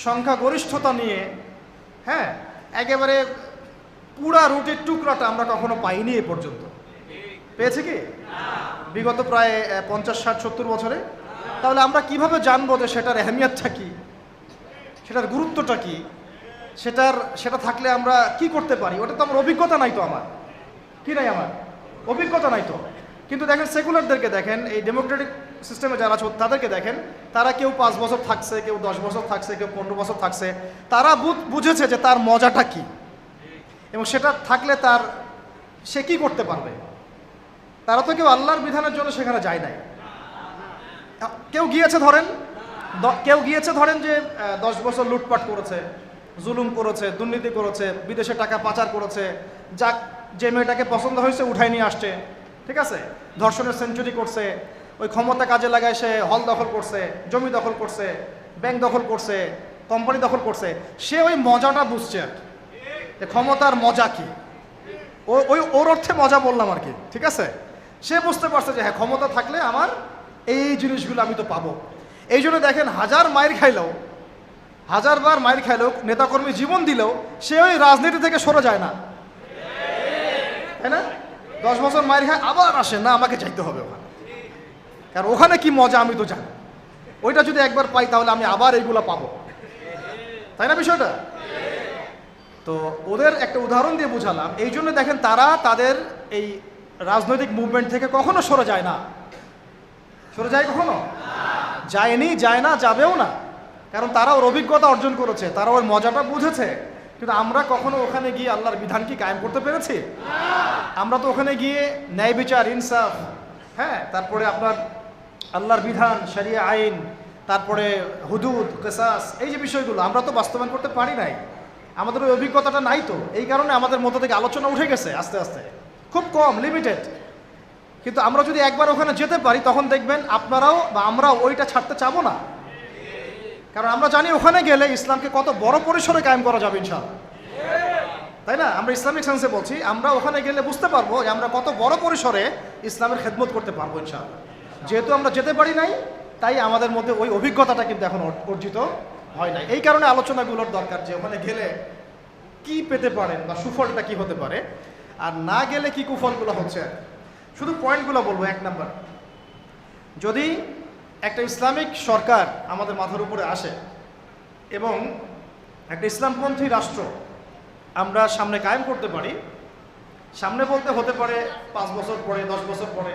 সংখ্যাগরিষ্ঠতা নিয়ে, হ্যাঁ, একেবারে পুরা রুটির টুকরাটা আমরা কখনো পাইনি এ পর্যন্ত। পেয়েছে কি বিগত প্রায় 50, 60, 70 বছরে? তাহলে আমরা কিভাবে জানবো যে সেটার এহমিয়তটা কি, সেটার গুরুত্বটা কি, সেটা থাকলে আমরা কি করতে পারি? ওটা তো আমার অভিজ্ঞতা নাই, তো আমার কি নাই, আমার অভিজ্ঞতা নাই তো। কিন্তু দেখেন সেকুলারদেরকে দেখেন, এই ডেমোক্রেটিক সিস্টেমে যারা আছে তাদেরকে দেখেন, তারা কেউ 5 বছর থাকছে, কেউ 10 বছর থাকছে, কেউ 15 বছর থাকছে, তারা বুঝেছে যে তার মজাটা কি, এবং সেটা থাকলে সে কি করতে পারবে। তারা তো কেউ আল্লাহর বিধানের জন্য সেখানে যায় নাই। কেউ গিয়েছে ধরেন যে 10 বছর লুটপাট করেছে, জুলুম করেছে, দুর্নীতি করেছে, বিদেশে টাকা পাচার করেছে, যে মেয়েটাকে পছন্দ হয়েছে উঠাই নিয়ে আসছে, ঠিক আছে, ধর্ষণের সেঞ্চুরি করছে, ওই ক্ষমতা কাজে লাগায় সে হল দখল করছে, জমি দখল করছে, ব্যাংক দখল করছে, কোম্পানি দখল করছে। সে ওই মজাটা বুঝছে আর কি, ক্ষমতার মজা কি, ওর অর্থে মজা বললাম আর কি, ঠিক আছে। সে বুঝতে পারছে যে হ্যাঁ, ক্ষমতা থাকলে আমার এই জিনিসগুলো আমি তো পাবো। এই জন্য দেখেন, 1000 বার মাইর খাইলেও, নেতাকর্মী জীবন দিলেও সে ওই রাজনীতি থেকে সরে যায় না, তাই না? 10 বছর মাইর খায়, আবার আসে না, আমাকে যাইতে হবে ওখানে, কারণ ওখানে কি মজা আমি তো জানি, ওইটা যদি একবার পাই তাহলে আমি আবার এইগুলো পাবো, তাই না বিষয়টা? তো ওদের একটা উদাহরণ দিয়ে বুঝালাম। এই জন্য দেখেন, তারা তাদের এই রাজনৈতিক মুভমেন্ট থেকে কখনো সরে যায় না। সরে যায় কখনো? যায়নি, যায় না, যাবেও না। কারণ তারা ওর অভিজ্ঞতা অর্জন করেছে, তারা ওর মজাটা বুঝেছে। কিন্তু আমরা কখনো ওখানে গিয়ে আল্লাহর বিধান কি কায়েম করতে পেরেছি? আমরা তো ওখানে গিয়ে ন্যায় বিচার, ইনসাফ, হ্যাঁ, তারপরে আপনার আল্লাহর বিধান, শরিয়া আইন, তারপরে হুদুদ, কিসাস, এই যে বিষয়গুলো আমরা তো বাস্তবায়ন করতে পারি নাই। আমাদের ওই অভিজ্ঞতাটা নাই। তো এই কারণে আমাদের মধ্যে থেকে আলোচনা উঠে গেছে আস্তে আস্তে, খুব কম, লিমিটেড। কিন্তু আমরা যদি একবার ওখানে যেতে পারি তখন দেখবেন আপনারাও বা আমরাও ওইটা ছাড়তে চাবো না। কারণ আমরা জানি ওখানে গেলে ইসলামকে কত বড় পরিসরে কায়েম করা যাবে ইনশাআল্লাহ, তাই না? আমরা ইসলামিক সেন্সে বলছি, আমরা ওখানে গেলে বুঝতে পারবো যে আমরা কত বড় পরিসরে ইসলামের খেদমত করতে পারবো ইনশাআল্লাহ। যেহেতু আমরা যেতে পারি নাই, তাই আমাদের মধ্যে ওই অভিজ্ঞতাটা কিন্তু এখন অর্জিত হয় নাই। এই কারণে আলোচনাগুলোর দরকার যে ওখানে গেলে কি পেতে পারেন বা সুফলটা কি হতে পারে, আর না গেলে কি কুফলগুলো হচ্ছে। শুধু পয়েন্টগুলো বলবো। 1 নাম্বার, যদি একটা ইসলামিক সরকার আমাদের মাথার উপরে আসে এবং একটা ইসলামপন্থী রাষ্ট্র আমরা সামনে কায়েম করতে পারি, সামনে বলতে হতে পারে 5 বছর পরে, 10 বছর পরে,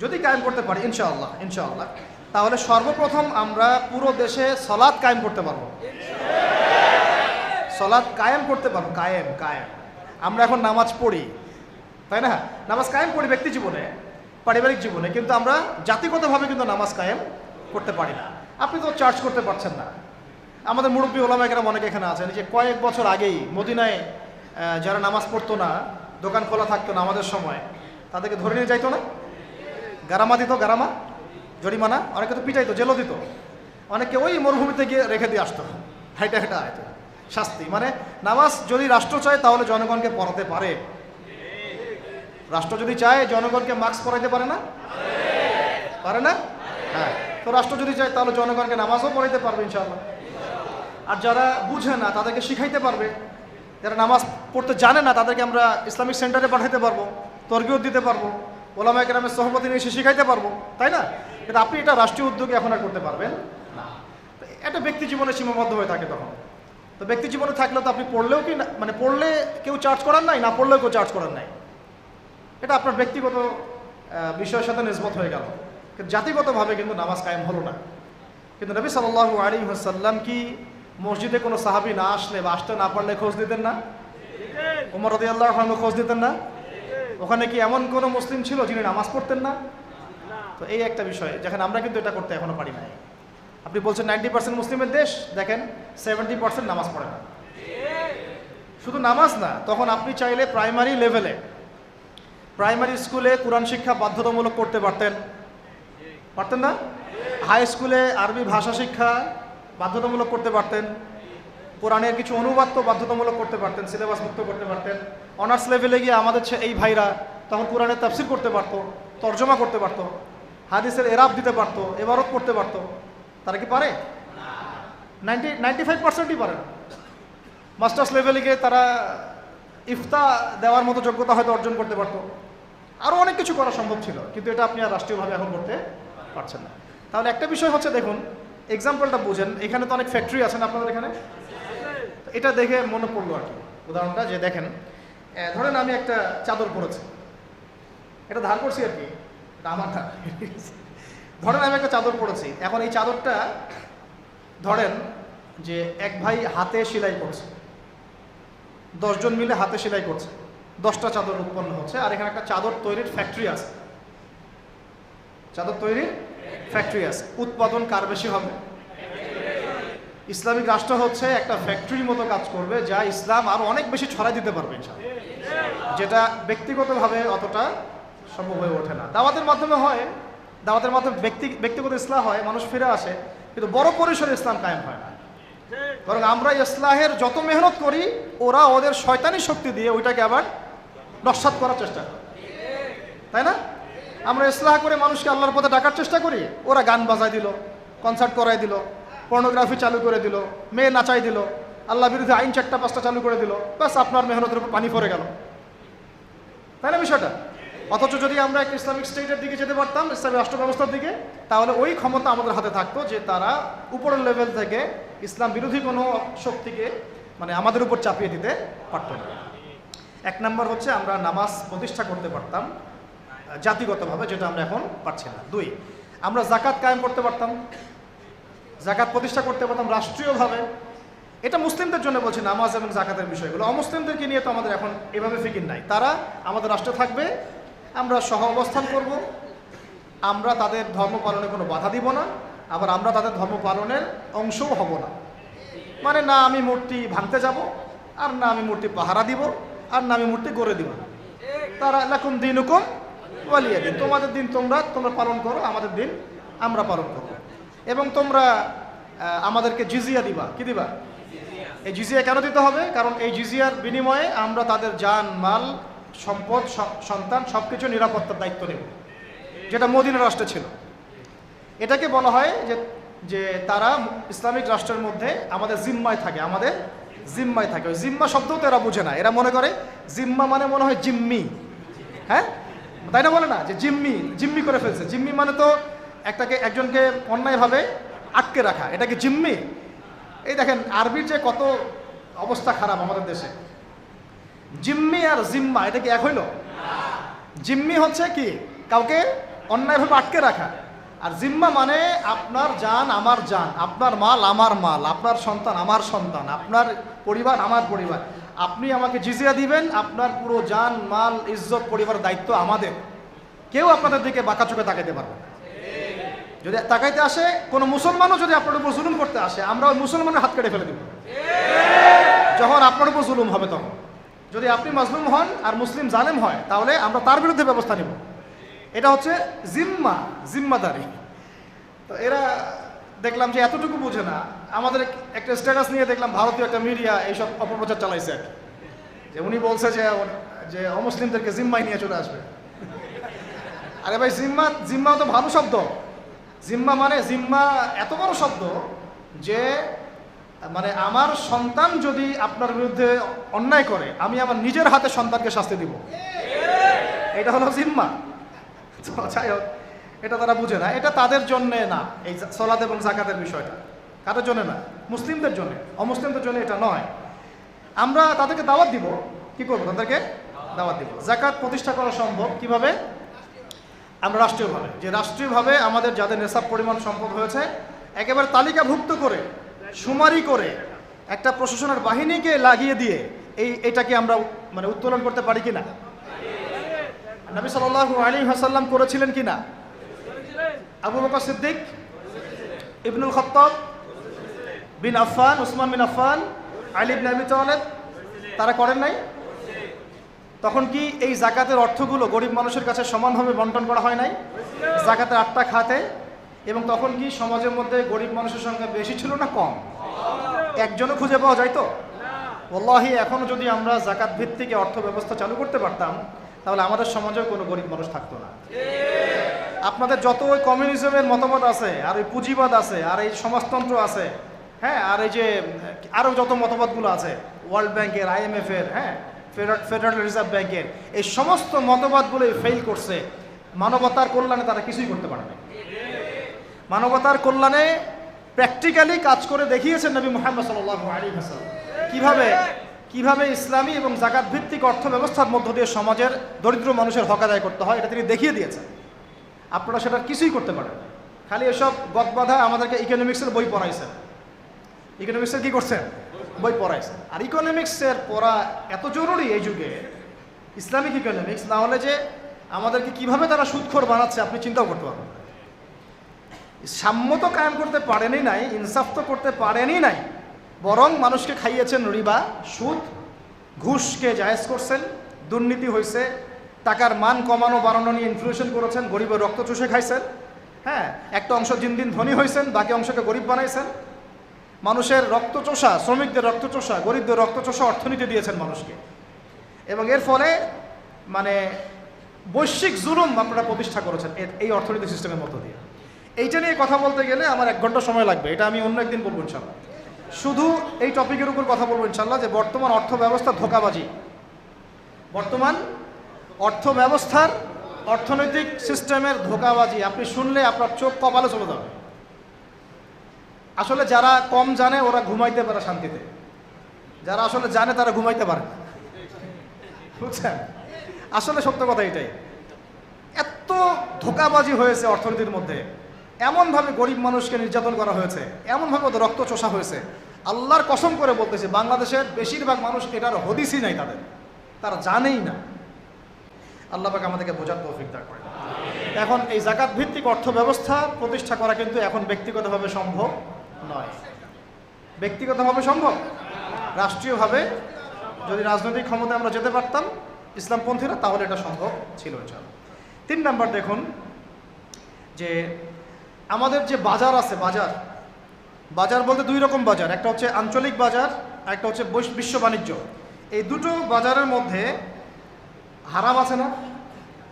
যদি কায়েম করতে পারি ইনশাআল্লাহ, ইনশাআল্লাহ, তাহলে সর্বপ্রথম আমরা পুরো দেশে সালাত কায়েম করতে পারবো। সালাত কায়েম করতে পারবো। কায়েম, কায়েম। আমরা এখন নামাজ পড়ি, তাই না? নামাজ কায়েম করি ব্যক্তি জীবনে, পারিবারিক জীবনে, কিন্তু আমরা জাতিগতভাবে কিন্তু নামাজ কায়েম করতে পারি না। আপনি তো চার্জ করতে পারছেন না। আমাদের মুরব্বী ওলামায়েরা অনেকে এখানে আছেন যে কয়েক বছর আগেই মদিনায় যারা নামাজ পড়তো না, দোকান খোলা থাকতো না আমাদের সময়, তাদেরকে ধরে নিয়ে যাইতো না, গারামা দিত, গারামা, জরিমানা, অনেকে তো পিটাইতো, জেলও দিত, অনেকে ওই মরুভূমিতে গিয়ে রেখে দিয়ে আসতো, হাইটা হাইটা আয়তো শাস্তি। মানে নামাজ যদি রাষ্ট্র চায় তাহলে জনগণকে পড়াতে পারে। রাষ্ট্র যদি চায় জনগণকে মাস্ক পরাইতে পারে না? পারে না? হ্যাঁ। তো রাষ্ট্র যদি চায় তাহলে জনগণকে নামাজও পড়াইতে পারবে ইনশাআল্লাহ। আর যারা বুঝে না তাদেরকে শিখাইতে পারবে। যারা নামাজ পড়তে জানে না তাদেরকে আমরা ইসলামিক সেন্টারে পাঠাইতে পারবো, তরবিয়ত দিতে পারবো, ওলামায়ে কেরামের সহবতে নিয়ে এসে শিখাইতে পারবো, তাই না? কিন্তু আপনি এটা রাষ্ট্রীয় উদ্যোগে এখন আর করতে পারবেন না। এটা ব্যক্তি জীবনে সীমাবদ্ধ হয়ে থাকে তখন। তো ব্যক্তি জীবনে থাকলে তো আপনি পড়লেও কি না, মানে পড়লে কেউ চার্জ করার নাই, না পড়লেও কেউ চার্জ করার নাই। এটা আপনার ব্যক্তিগত বিষয়ের সাথে নিসবত হয়ে গেল। কিন্তু জাতিগতভাবে কিন্তু নামাজ কায়েম হলো না। কিন্তু নবী সাল্লাল্লাহু আলাইহি ওয়াসাল্লাম কি মসজিদে কোনো সাহাবী না আসলে বা আসতে না পারলে খোঁজ দিতেন না? ওমর রাদিয়াল্লাহু আনহু খোঁজ দিতেন না? ওখানে কি এমন কোনো মুসলিম ছিল যিনি নামাজ পড়তেন না? তো এই একটা বিষয়, যেখানে আমরা কিন্তু এটা করতে এখনো পারি নাই। আপনি বলছেন 90% মুসলিমের দেশ, দেখেন 70% নামাজ পড়ে না। শুধু নামাজ না, তখন আপনি চাইলে প্রাইমারি লেভেলে, প্রাইমারি স্কুলে কোরআন শিক্ষা বাধ্যতামূলক করতে পারতেন, পারতেন না? হাই স্কুলে আরবি ভাষা শিক্ষা বাধ্যতামূলক করতে পারতেন, কোরআনের কিছু অনুবাদ তো বাধ্যতামূলক করতে পারতেন, সিলেবাস মুক্ত করতে পারতেন। অনার্স লেভেলে গিয়ে আমাদের এই ভাইরা তখন কোরআনের তাফসির করতে পারতো, তর্জমা করতে পারতো, হাদিসের এরাব দিতে পারতো, ইবারত করতে পারতো। তারা কি পারে? 95%ই পারে না। মাস্টার্স লেভেলে গিয়ে তারা ইফতা দেওয়ার মতো যোগ্যতা হয়তো অর্জন করতে পারতো। আরও অনেক কিছু করা সম্ভব ছিল, কিন্তু এটা আপনি আর রাষ্ট্রীয়ভাবে এখন করতে পারছেন না। তাহলে একটা বিষয় হচ্ছে, দেখুন এক্সাম্পলটা বুঝেন, এখানে তো অনেক ফ্যাক্টরি আছেন আপনাদের এখানে, এটা দেখে মনে পড়লো আর কি উদাহরণটা, যে দেখেন ধরেন আমি একটা চাদর পরেছি, এটা ধার করছি আর কি, এটা আমার ধার। ধরেন আমি একটা চাদর পরেছি, এখন এই চাদরটা ধরেন যে এক ভাই হাতে সেলাই করছে, 10 জন মিলে হাতে সেলাই করছে, 10টা চাদর উৎপন্ন হচ্ছে, আর এখানে একটা চাদর তৈরির ফ্যাক্টরি আছে, চাদর তৈরির ফ্যাক্টরি আছে। উৎপাদন কার বেশি হবে? ইসলামিক রাষ্ট্র হচ্ছে একটা ফ্যাক্টরির মতো কাজ করবে, যা ইসলাম আরো অনেক বেশি ছড়াই দিতে পারবে ইনশাআল্লাহ, যেটা ব্যক্তিগতভাবে অতটা সম্ভব হয়ে ওঠে না। দাওয়াতের মাধ্যমে হয়, দাওয়াতের মাধ্যমে ব্যক্তিগত ইসলাম হয়, মানুষ ফিরে আসে, কিন্তু বড় পরিসরে ইসলাম কায়েম হয় না। বরং আমরা ইসলাহের যত মেহনত করি, ওরা ওদের শয়তানি শক্তি দিয়ে ওইটাকে আবার নস্যাৎ করার চেষ্টা করে, তাই না? আমরা ইসলাহ করে মানুষকে আল্লাহর পথে ডাকার চেষ্টা করি, ওরা গান বাজায় দিল, কনসার্ট করাই দিল, পর্নোগ্রাফি চালু করে দিল, মেয়ে নাচাই দিল, আল্লাহ বিরুদ্ধে আইন 4টা 5টা চালু করে দিল, ব্যাস আপনার মেহনতের উপর পানি পড়ে গেল, তাই না বিষয়টা? অথচ যদি আমরা একটা ইসলামিক স্টেটের দিকে যেতে পারতাম, ইসলামিক রাষ্ট্র ব্যবস্থার দিকে, তাহলে ওই ক্ষমতা আমাদের হাতে থাকতো যে তারা উপরের লেভেল থেকে ইসলাম বিরোধী কোনো শক্তিকে মানে আমাদের উপর চাপিয়ে দিতে পারত না। এক নম্বর হচ্ছে আমরা নামাজ প্রতিষ্ঠা করতে পারতাম জাতিগতভাবে, যেটা আমরা এখন পারছি না। 2, আমরা যাকাত কায়েম করতে পারতাম, যাকাত প্রতিষ্ঠা করতে পারতাম রাষ্ট্রীয়ভাবে। এটা মুসলিমদের জন্য বলছি, নামাজ এবং যাকাতের বিষয়গুলো। অমুসলিমদেরকে নিয়ে তো আমাদের এখন এভাবে ফিকির নাই। তারা আমাদের রাষ্ট্রে থাকবে, আমরা সহ অবস্থান করব, আমরা তাদের ধর্ম পালনে কোনো বাধা দিব না, আবার আমরা তাদের ধর্ম পালনের অংশও হব না। মানে না আমি মূর্তি ভাঙতে যাব, আর না আমি মূর্তি পাহারা দিব, আর না আমি মূর্তি গড়ে দিব। তারা লাকুম দিনুকুম ওয়ালিয়া দিন, তোমাদের দিন তোমরা পালন করো, আমাদের দিন আমরা পালন করব। এবং তোমরা আমাদেরকে জিজিয়া দিবা। কি দিবা? এই জিজিয়া কেন দিতে হবে? কারণ এই জিজিয়ার বিনিময়ে আমরা তাদের জান মাল সম্পদ সন্তান সব কিছু নিরাপত্তার দায়িত্ব নেব, যেটা মদিনা রাষ্ট্রে ছিল। এটাকে বলা হয় যে তারা ইসলামিক রাষ্ট্রের মধ্যে আমাদের জিম্মায় থাকে, আমাদের জিম্মায় থাকে। ওই জিম্মা শব্দও তো এরা বুঝে না, এরা মনে করে জিম্মা মানে মনে হয় জিম্মি। হ্যাঁ, তাই না? বলে না যে জিম্মি করে ফেলছে। জিম্মি মানে তো একজনকে অন্যায়ভাবে আটকে রাখা, এটা কি জিম্মি? এই দেখেন আরবির যে কত অবস্থা খারাপ আমাদের দেশে। জিম্মি আর জিম্মা এটা কি এক হইল? জিম্মি হচ্ছে কি কাউকে অন্যায়ভাবে আটকে রাখা, আর জিম্মা মানে আপনার জান আমার জান, আপনার মাল আমার মাল, আপনার সন্তান আমার সন্তান, আপনার পরিবার আমার পরিবার। আপনি আমাকে জিজিয়া দিবেন, আপনার পুরো জান মাল ইজ্জত পরিবার দায়িত্ব আমাদের। কেউ আপনাদের দিকে বাঁকা চোখে তাকাইতে পারবে না। যদি তাকাইতে আসে কোনো মুসলমানও যদি আপনার উপর জুলুম করতে আসে, আমরা ওই মুসলমানের হাত কেটে ফেলে দেব যখন আপনার উপর জুলুম হবে। তখন যদি আপনি মাজলুম হন আর মুসলিম জালেম হয়, তাহলে আমরা তার বিরুদ্ধে ব্যবস্থা নেব। এটা হচ্ছে জিম্মাদারি। তো এরা দেখলাম যে এতটুকু বুঝে না। আমাদের একটা স্ট্যাটাস নিয়ে দেখলাম ভারতীয় একটা মিডিয়া এইসব অপপ্রচার চালাইছে, যে উনি বলছে যে অমুসলিমদেরকে জিম্মায় নিয়ে চলে আসবে। আরে ভাই, জিম্মা তো ভালো শব্দ। জিম্মা এত বড় শব্দ যে মানে আমার সন্তান যদি আপনার বিরুদ্ধে অন্যায় করে, আমি আমার নিজের হাতে সন্তানকে শাস্তি দিব, এটা হলো জিম্মা। যাই হোক, এটা তারা বুঝে না। এটা তাদের জন্যে না, এই সালাত এবং যাকাতের বিষয়টা কাদের জন্য না? মুসলিমদের জন্য। অমুসলিমদের জন্য এটা নয়। আমরা তাদেরকে দাওয়াত দিব। কি করবো? তাদেরকে দাওয়াত দিব। যাকাত প্রতিষ্ঠা করা সম্ভব কিভাবে? আমরা রাষ্ট্রীয়ভাবে আমাদের যাদের নেশাব পরিমাণ সম্পদ হয়েছে একেবারে তালিকাভুক্ত করে শুমারি করে একটা প্রশাসনের বাহিনীকে লাগিয়ে দিয়ে এটাকে আমরা মানে উত্তোলন করতে পারি কিনা? নবী সাল্লাল্লাহু আলাইহি ওয়াসাল্লাম করেছিলেন কিনা? আবু বকর সিদ্দিক, ইবনুল খাত্তাব বিন আফফান, উসমান বিন আফফান, আলী ইবনে আবি তালেব, তারা করেন নাই? তখন কি এই যাকাতের অর্থগুলো গরিব মানুষের কাছে সমানভাবে বন্টন করা হয় নাই? যাকাতের 8টা খাতে। এবং তখন কি সমাজের মধ্যে গরিব মানুষের সংখ্যা বেশি ছিল না কম? একজনও খুঁজে পাওয়া যায় তো? ওয়াল্লাহি এখনো যদি আমরা যাকাত ভিত্তিক অর্থ ব্যবস্থা চালু করতে পারতাম, তাহলে আমাদের সমাজেও কোনো গরিব মানুষ থাকতো না। আপনাদের যত ওই কমিউনিজমের মতবাদ আছে, আর ওই পুঁজিবাদ আছে, আর এই সমাজতন্ত্র আছে, হ্যাঁ, আর এই যে আরও যত মতবাদগুলো আছে, ওয়ার্ল্ড ব্যাংকের, IMF এর, হ্যাঁ, ফেডারেল রিজার্ভ ব্যাংকের, এই সমস্ত মতবাদগুলোই ফেল করছে। মানবতার কল্যাণে তারা কিছুই করতে পারে না। মানবতার কল্যাণে প্র্যাকটিক্যালি কাজ করে দেখিয়েছেন নবী মুহাম্মদ সাল্লাল্লাহু আলাইহি ওয়াসাল্লাম কিভাবে ইসলামী এবং যাকাত ভিত্তিক অর্থ ব্যবস্থার মধ্য দিয়ে সমাজের দরিদ্র মানুষের হক আদায় করতে হয়। এটা তিনি দেখিয়ে দিয়েছেন। আপনারা সেটা কিছুই করতে পারেন। খালি এসব গদবাধা আমাদেরকে ইকোনমিক্সের বই পড়াইছেন। ইকোনমিক্সের কি করছেন? বই পড়াইছেন। আর ইকোনমিক্সের পড়া এত জরুরি এই যুগে, ইসলামিক ইকোনমিক্স, না হলে যে আমাদেরকে কিভাবে তারা সুদখোর বানাচ্ছে আপনি চিন্তাও করতে পারবেন। সাম্য তো কায়েম করতে পারেনই নাই, ইনসাফ তো করতে পারেনই নাই, বরং মানুষকে খাইয়েছেন রিবা, সুদ, ঘুষকে জায়েজ করছেন, দুর্নীতি হয়েছে, টাকার মান কমানো বাড়ানো নিয়ে ইনফ্লেশন করেছেন, গরিবের রক্ত চুষে খাইছেন, হ্যাঁ, একটা অংশ দিন দিন ধনী হয়েছেন, বাকি অংশকে গরিব বানাইছেন। মানুষের রক্তচোষা, শ্রমিকদের রক্তচোষা, গরিবদের রক্তচোষা অর্থনীতি দিয়েছেন মানুষকে। এবং এর ফলে মানে বৈশ্বিক জুলুম আপনারা প্রতিষ্ঠা করেছেন এই অর্থনীতি সিস্টেমের মধ্য দিয়ে। এইটা নিয়ে কথা বলতে গেলে আমার 1 ঘন্টা সময় লাগবে। এটা আমি অন্য একদিন বলবো ইনশাল্লাহ। শুধু এই টপিকের উপর কথা বলবো ইনশাল্লাহ, যে বর্তমান অর্থ ব্যবস্থা ধোঁকাবাজি। বর্তমান অর্থ ব্যবস্থার অর্থনৈতিক সিস্টেমের ধোঁকাবাজি আপনি শুনলে আপনার চোখ কপালে চলে যাবে। আসলে যারা কম জানে ওরা ঘুমাইতে পারে শান্তিতে, যারা আসলে জানে তারা ঘুমাইতে পারে না। বুঝছেন? আসলে সত্য কথা এটাই। এত ধোঁকাবাজি হয়েছে অর্থনীতির মধ্যে, এমনভাবে গরিব মানুষকে নির্যাতন করা হয়েছে, এমনভাবে ওদের রক্ত চোষা হয়েছে। আল্লাহর কসম করে বলতেছে, বাংলাদেশের বেশিরভাগ মানুষ এটার হদিসই নাই, তারা জানেই না। আল্লাহ পাক আমাদেরকে বোঝার তৌফিক দান করেন। এখন এই যাকাত ভিত্তিক অর্থ ব্যবস্থা প্রতিষ্ঠা করা কিন্তু এখন ব্যক্তিগতভাবে সম্ভব নয়। ব্যক্তিগতভাবে সম্ভব, রাষ্ট্রীয়ভাবে যদি রাজনৈতিক ক্ষমতায় আমরা যেতে পারতাম ইসলামপন্থীরা, তাহলে এটা সম্ভব ছিল ইনশাআল্লাহ। 3 নাম্বার দেখুন যে আমাদের যে বাজার আছে, বাজার বলতে 2 রকম বাজার, একটা হচ্ছে আঞ্চলিক বাজার, একটা হচ্ছে বিশ্ব বাণিজ্য। এই দুটো বাজারের মধ্যে হারাম আছে না,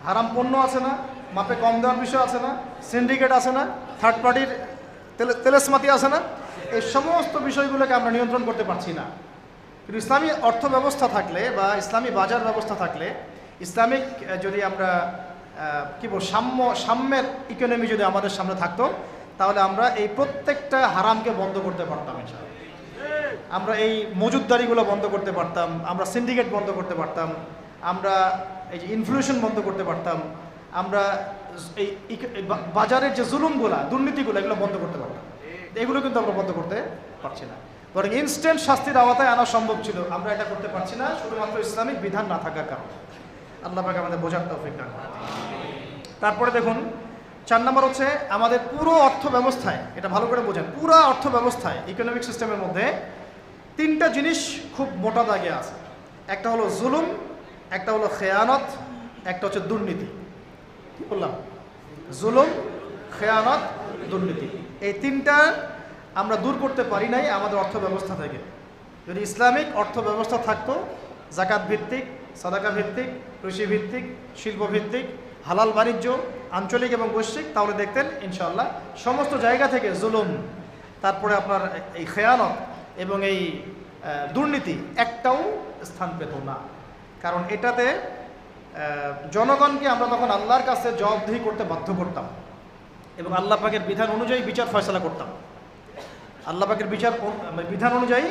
হারাম পণ্য আছে না, মাপে কম দেওয়ার বিষয় আছে না, সিন্ডিকেট আছে না, থার্ড পার্টির তেলেসমাতি আছে না, এই সমস্ত বিষয়গুলোকে আমরা নিয়ন্ত্রণ করতে পারছি না। কিন্তু ইসলামী অর্থ ব্যবস্থা থাকলে বা ইসলামী বাজার ব্যবস্থা থাকলে, ইসলামিক যদি আমরা কী বল সাম্যের ইকোনমি যদি আমাদের সামনে থাকতো, তাহলে আমরা এই প্রত্যেকটা হারামকে বন্ধ করতে পারতাম ইনশাআল্লাহ। আমরা এই মজুদদারিগুলো বন্ধ করতে পারতাম, আমরা সিন্ডিকেট বন্ধ করতে পারতাম, আমরা এই যে ইনফ্লেশন বন্ধ করতে পারতাম, আমরা এই বাজারের যে জুলুমগুলা, দুর্নীতিগুলো, এগুলো বন্ধ করতে পারতাম। এগুলো কিন্তু আমরা বন্ধ করতে পারছি না, বরং ইনস্ট্যান্ট শাস্তির আওতায় আনা সম্ভব ছিল, আমরা এটা করতে পারছি না শুধুমাত্র ইসলামিক বিধান না থাকার কারণে। আল্লাহ পাক আমাদের বোঝার তৌফিক দান করেন। তারপরে দেখুন 4 নম্বর হচ্ছে আমাদের পুরো অর্থ ব্যবস্থায়, এটা ভালো করে বোঝেন, পুরো অর্থ ব্যবস্থায় ইকোনমিক সিস্টেমের মধ্যে 3টা জিনিস খুব মোটা দাগে আছে। একটা হলো জুলুম, একটা হলো খেয়ানত, একটা হচ্ছে দুর্নীতি। কি বললাম? জুলুম, খেয়ানত, দুর্নীতি। এই 3টা আমরা দূর করতে পারি নাই আমাদের অর্থ ব্যবস্থা থেকে। যদি ইসলামিক অর্থ ব্যবস্থা থাকতো, যাকাত ভিত্তিক, সাদাকা ভিত্তিক, কৃষি ভিত্তিক, শিল্প ভিত্তিক, হালাল বাণিজ্য, আঞ্চলিক এবং বৈশ্বিক, তাহলে দেখতেন ইনশাআল্লাহ সমস্ত জায়গা থেকে জুলুম, তারপরে আপনার এই খেয়ানত এবং এই দুর্নীতি একটাও স্থান পেত না। কারণ এটাতে জনগণকে আমরা তখন আল্লাহর কাছে জবাবদিহি করতে বাধ্য করতাম এবং আল্লাহ পাকের বিধান অনুযায়ী বিচার ফয়সালা করতাম। আল্লাহ পাকের বিধান অনুযায়ী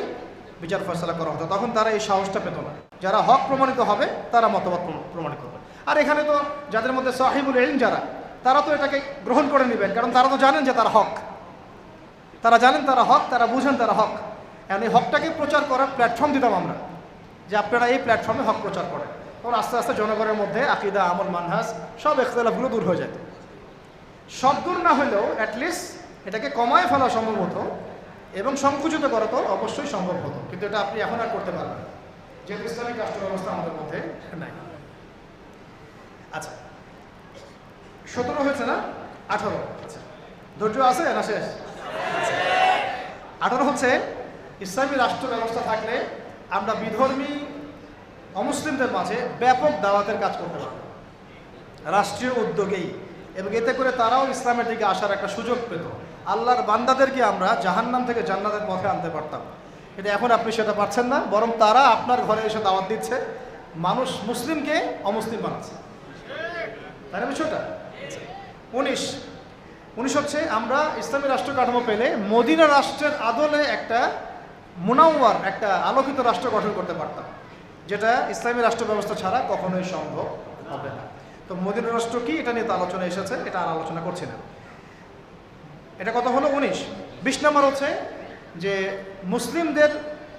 বিচার ফয়সালা করা হতো, তখন তারা এই সাহসটা পেত না। যারা হক প্রমাণিত হবে তারা মতবাদ প্রমাণিত হবে। আর এখানে তো যাদের মধ্যে সাহিবুল ইলম যারা, তারা তো এটাকে গ্রহণ করে নেবেন, কারণ তারা তো জানেন যে তারা হক, তারা জানেন তারা হক, তারা বুঝেন তারা হক। এখন এই হকটাকে প্রচার করার প্ল্যাটফর্ম দিতাম আমরা, যে আপনারা এই প্ল্যাটফর্মে হক প্রচার করেন। তখন আস্তে আস্তে জনগণের মধ্যে আকিদা, আমল, মানহাজ সব ইখতিলাফগুলো দূর হয়ে যেত। সব দূর না হলেও অ্যাটলিস্ট এটাকে কমায় ফেলা সম্ভব হতো এবং সংকুচিত করা তো অবশ্যই সম্ভব হতো, কিন্তু এটা আপনি এখন আর করতে পারবেন না, যেহেতু ইসলামিক রাষ্ট্র ব্যবস্থা আমাদের মধ্যে নাই। আচ্ছা 17 হয়েছে না? 18। আচ্ছা, ধৈর্য আছে না? শেষ? 18 হচ্ছে ইসলামী রাষ্ট্র ব্যবস্থা থাকলে আমরা বিধর্মী অমুসলিমদের মাঝে ব্যাপক দাওয়াতের কাজ করতে পারব রাষ্ট্রীয় উদ্যোগেই, এবং এতে করে তারাও ইসলামের দিকে আসার একটা সুযোগ পেত। আল্লাহর বান্দাদেরকে আমরা জাহান্নাম থেকে জান্নাতের পথে আনতে পারতাম। কিন্তু এখন আপনি সেটা পারছেন না, বরং তারা আপনার ঘরে এসে দাওয়াত দিচ্ছে, মানুষ মুসলিমকে অমুসলিম বানাচ্ছে। তাই না বিষয়টা? 19 হচ্ছে আমরা ইসলামী রাষ্ট্র কাঠামো পেলে মদিনা রাষ্ট্রের আদলে একটা মুনাওয়ার, একটা আলোকিত রাষ্ট্র গঠন করতে পারতাম, যেটা ইসলামী রাষ্ট্র ব্যবস্থা ছাড়া কখনোই সম্ভব হবে না। তো মদিনা রাষ্ট্র কি, এটা নিয়ে তো আলোচনা এসেছে, এটা আর আলোচনা করছি না। এটা কথা হলো 19। 20 নম্বর হচ্ছে যে মুসলিমদের,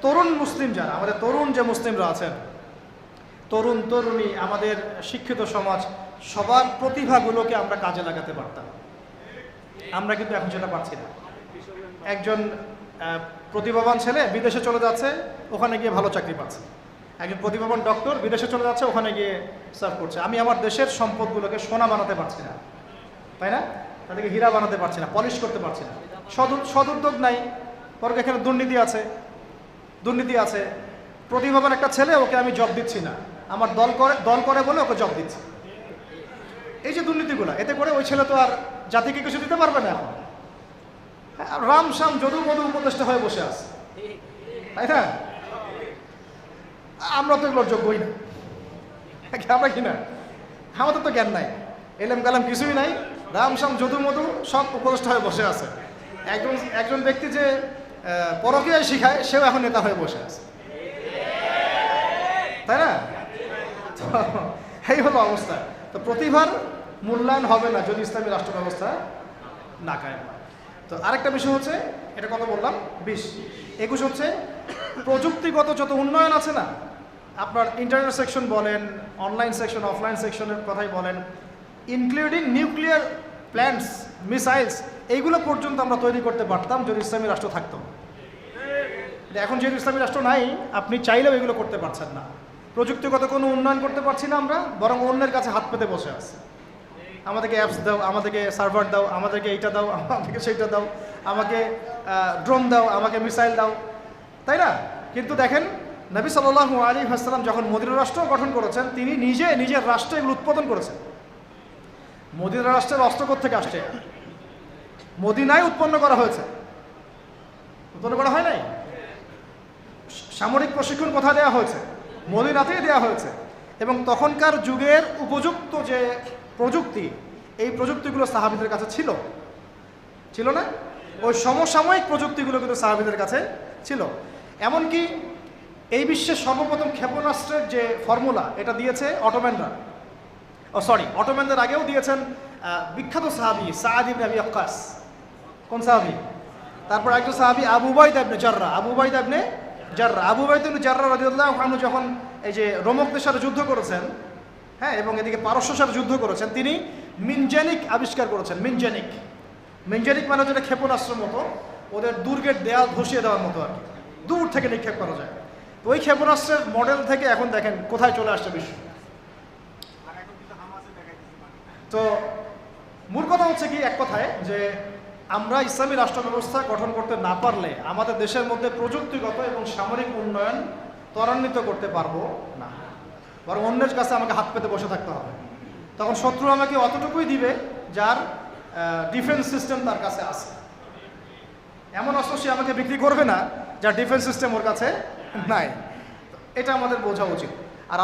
তরুণ মুসলিম যারা, আমাদের তরুণ যে মুসলিমরা আছেন, তরুণ তরুণী, আমাদের শিক্ষিত সমাজ, সবার প্রতিভাগুলোকে আমরা কাজে লাগাতে পারতাম। আমরা কিন্তু এখন সেটা পারছি না। একজন প্রতিভাবান ছেলে বিদেশে চলে যাচ্ছে, ওখানে গিয়ে ভালো চাকরি পাচ্ছে। একজন প্রতিভাবান ডক্টর বিদেশে চলে যাচ্ছে, ওখানে গিয়ে সার্ভ করছে। আমি আমার দেশের সম্পদগুলোকে সোনা বানাতে পারছি না, তাই না? তাদেরকে হীরা বানাতে পারছি না, পলিশ করতে পারছি না। সদুদ্যোগ নাই, বরং এখানে দুর্নীতি আছে। প্রতিভাবান একটা ছেলে, ওকে আমি জব দিচ্ছি না, আমার দল করে বলে ওকে জব দিচ্ছি। এই যে দুর্নীতিগুলো, এতে করে ওই ছেলে তো আর জাতিকে কিছু দিতে পারবে না। এখন রাম শ্যাম যদু মধু উপদেষ্টা হয়ে বসে আছে, তাই না? আমরা তো এগুলোর যোগ্যই না, আমরা কি না? আমাদের তো জ্ঞান নাই, এলেম কালাম কিছুই নাই, রাম শ্যাম যদু মধু সব উপদেষ্টা হয়ে বসে আছে। একজন ব্যক্তি যে পরকীয়ায় শিখায়, সেও এখন নেতা হয়ে বসে আছে, তাই না? তো এই হলো অবস্থা। তো প্রতিভার মূল্যায়ন হবে না যদি ইসলামী রাষ্ট্র ব্যবস্থা না কায়েম হয়। তো আরেকটা বিষয় হচ্ছে, এটা কত বললাম 20, 21 হচ্ছে প্রযুক্তিগত যত উন্নয়ন আছে না, আপনার ইন্টারনেট সেকশন বলেন, অনলাইন সেকশন, অফলাইন সেকশনের কথাই বলেন, ইনক্লুডিং নিউক্লিয়ার প্ল্যান্টস, মিসাইলস, এইগুলো পর্যন্ত আমরা তৈরি করতে পারতাম যদি ইসলামী রাষ্ট্র থাকতো। এখন যেহেতু ইসলামী রাষ্ট্র নাই, আপনি চাইলেও এগুলো করতে পারছেন না। প্রযুক্তিগত কোনো উন্নয়ন করতে পারছি না আমরা, বরং অন্যের কাছে হাত পেতে বসে আছে। আমাদেরকে অ্যাপস দাও, আমাদেরকে সার্ভার দাও, আমাদেরকে এইটা দাও, আমাদেরকে সেইটা দাও, আমাকে ড্রোন দাও, আমাকে মিসাইল দাও, তাই না? কিন্তু দেখেন নবী সাল্লাল্লাহু আলাইহি ওয়াসাল্লাম যখন মদিনা রাষ্ট্র গঠন করেছেন, তিনি নিজে নিজের রাষ্ট্রে এগুলো উৎপাদন করেছেন। মদিনা রাষ্ট্রের অস্ত্র থেকে আসছে, মদিনায় উৎপন্ন করা হয়েছে, উৎপন্ন করা হয় নাই। সামরিক প্রশিক্ষণ কোথায় দেওয়া হয়েছে? মদিনাতেই দেওয়া হয়েছে। এবং তখনকার যুগের উপযুক্ত যে প্রযুক্তি, এই প্রযুক্তিগুলো সাহাবীদের কাছে ছিল, ছিল না? ওই সমসাময়িক প্রযুক্তিগুলো কিন্তু সাহাবীদের কাছে ছিল। এমনকি এই বিশ্বের সর্বপ্রথম ক্ষেপণাস্ত্রের যে ফর্মুলা, এটা দিয়েছে অটোম্যানরা। অটোম্যানদের আগেও দিয়েছেন বিখ্যাত সাহাবী সাআদ ইবনে আবি ওয়াক্কাস। কোন সাহাবী? তারপর একজন সাহাবী আবু উবাইদা ইবনে জাররাহ। আবু উবাইদা ইবনে জাররাহ রাদিয়াল্লাহু আনহু যখন এই যে রোমকদের সাথে যুদ্ধ করেছেন, হ্যাঁ, এবং এদিকে পারস্যের সাথে যুদ্ধ করেছেন, তিনি মিনজানিক আবিষ্কার করেছেন। মিনজানিক মানে যেটা ক্ষেপণাস্ত্রের মতো, ওদের দুর্গের দেয়াল ধসিয়ে দেওয়ার মতো আর কি, দূর থেকে নিক্ষেপ করা যায়। তো ওই ক্ষেপণাস্ত্রের মডেল থেকে এখন দেখেন কোথায় চলে আসছে বিশ্ব। তো মূল কথা হচ্ছে কি, এক কথায় যে আমরা ইসলামী রাষ্ট্র ব্যবস্থা গঠন করতে না পারলে আমাদের দেশের মধ্যে প্রযুক্তিগত এবং সামরিক উন্নয়ন ত্বরান্বিত করতে পারবো না, বরং অন্যের কাছে আমাকে হাত পেতে বসে থাকতে হবে। তখন শত্রু আমাকে অতটুকুই দিবে যার ডিফেন্স সিস্টেম তার কাছে আছে। এমন অস্ত্র সে আমাকে বিক্রি করবে না যার ডিফেন্স সিস্টেম ওর কাছে নাই। এটা আমাদের বোঝা উচিত। আর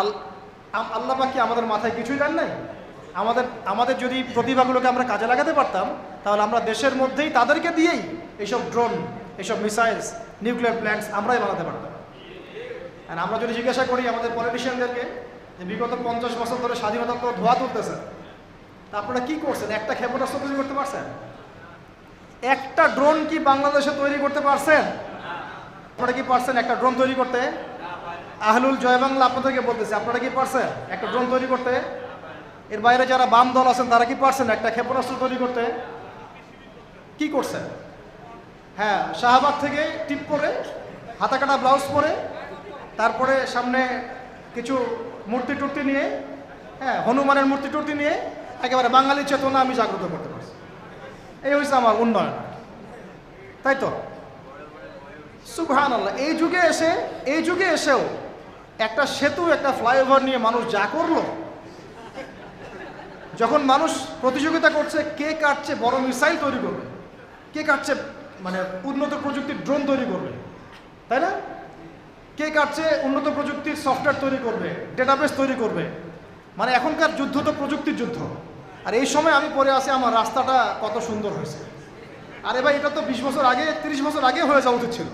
আল্লাহ পাক কি আমাদের মাথায় কিছুই দেন নাই? আমাদের যদি প্রতিভাগুলোকে আমরা কাজে লাগাতে পারতাম, তাহলে আমরা দেশের মধ্যেই তাদেরকে দিয়েই এইসব ড্রোন, এইসব মিসাইলস, নিউক্লিয়ার প্ল্যান্টস আমরাই বানাতে পারতাম। আর আমরা যদি জিজ্ঞাসা করি আমাদের পলিটিশিয়ানদেরকে যে বিগত 50 বছর ধরে স্বাধীনতা তো ধোয়া তুলতেছেন, তা আপনারা কী করছেন? একটা ক্ষেপণাস্ত্র তৈরি করতে পারছেন? একটা ড্রোন কি বাংলাদেশে তৈরি করতে পারছেন? আপনারা কি পারছেন একটা ড্রোন তৈরি করতে? আহলুল জয় বাংলা আপনাদেরকে বলতেছে, আপনারা কি পারছেন একটা ড্রোন তৈরি করতে? এর বাইরে যারা বাম দল আছেন তারা কি পারছেন একটা ক্ষেপণাস্ত্র তৈরি করতে? কি করছেন? হ্যাঁ, শাহবাগ থেকে টিপ পরে, হাতা কাটা ব্লাউজ পরে, তারপরে সামনে কিছু মূর্তি টুর্তি নিয়ে, হ্যাঁ, হনুমানের মূর্তি টুর্তি নিয়ে একেবারে বাঙালি চেতনা আমি জাগ্রত করতে পারছি। এই হচ্ছে আমার উন্নয়ন, তাই তো? সুবহানাল্লাহ। এই যুগে এসেও একটা সেতু, একটা ফ্লাইওভার নিয়ে মানুষ যা করলো, যখন মানুষ প্রতিযোগিতা করছে কে কাটছে বড় মিসাইল তৈরি করবে, কে কাটছে মানে উন্নত প্রযুক্তির ড্রোন তৈরি করবে, তাই না? কে কাটছে উন্নত প্রযুক্তির সফটওয়্যার তৈরি করবে, ডেটাবেস তৈরি করবে। মানে এখনকার যুদ্ধ তো প্রযুক্তির যুদ্ধ। আর এই সময় আমি পড়ে আসি আমার রাস্তাটা কত সুন্দর হয়েছে। আরে ভাই, এটা তো 20 বছর আগে, 30 বছর আগে হয়ে যাওয়া উচিত ছিল।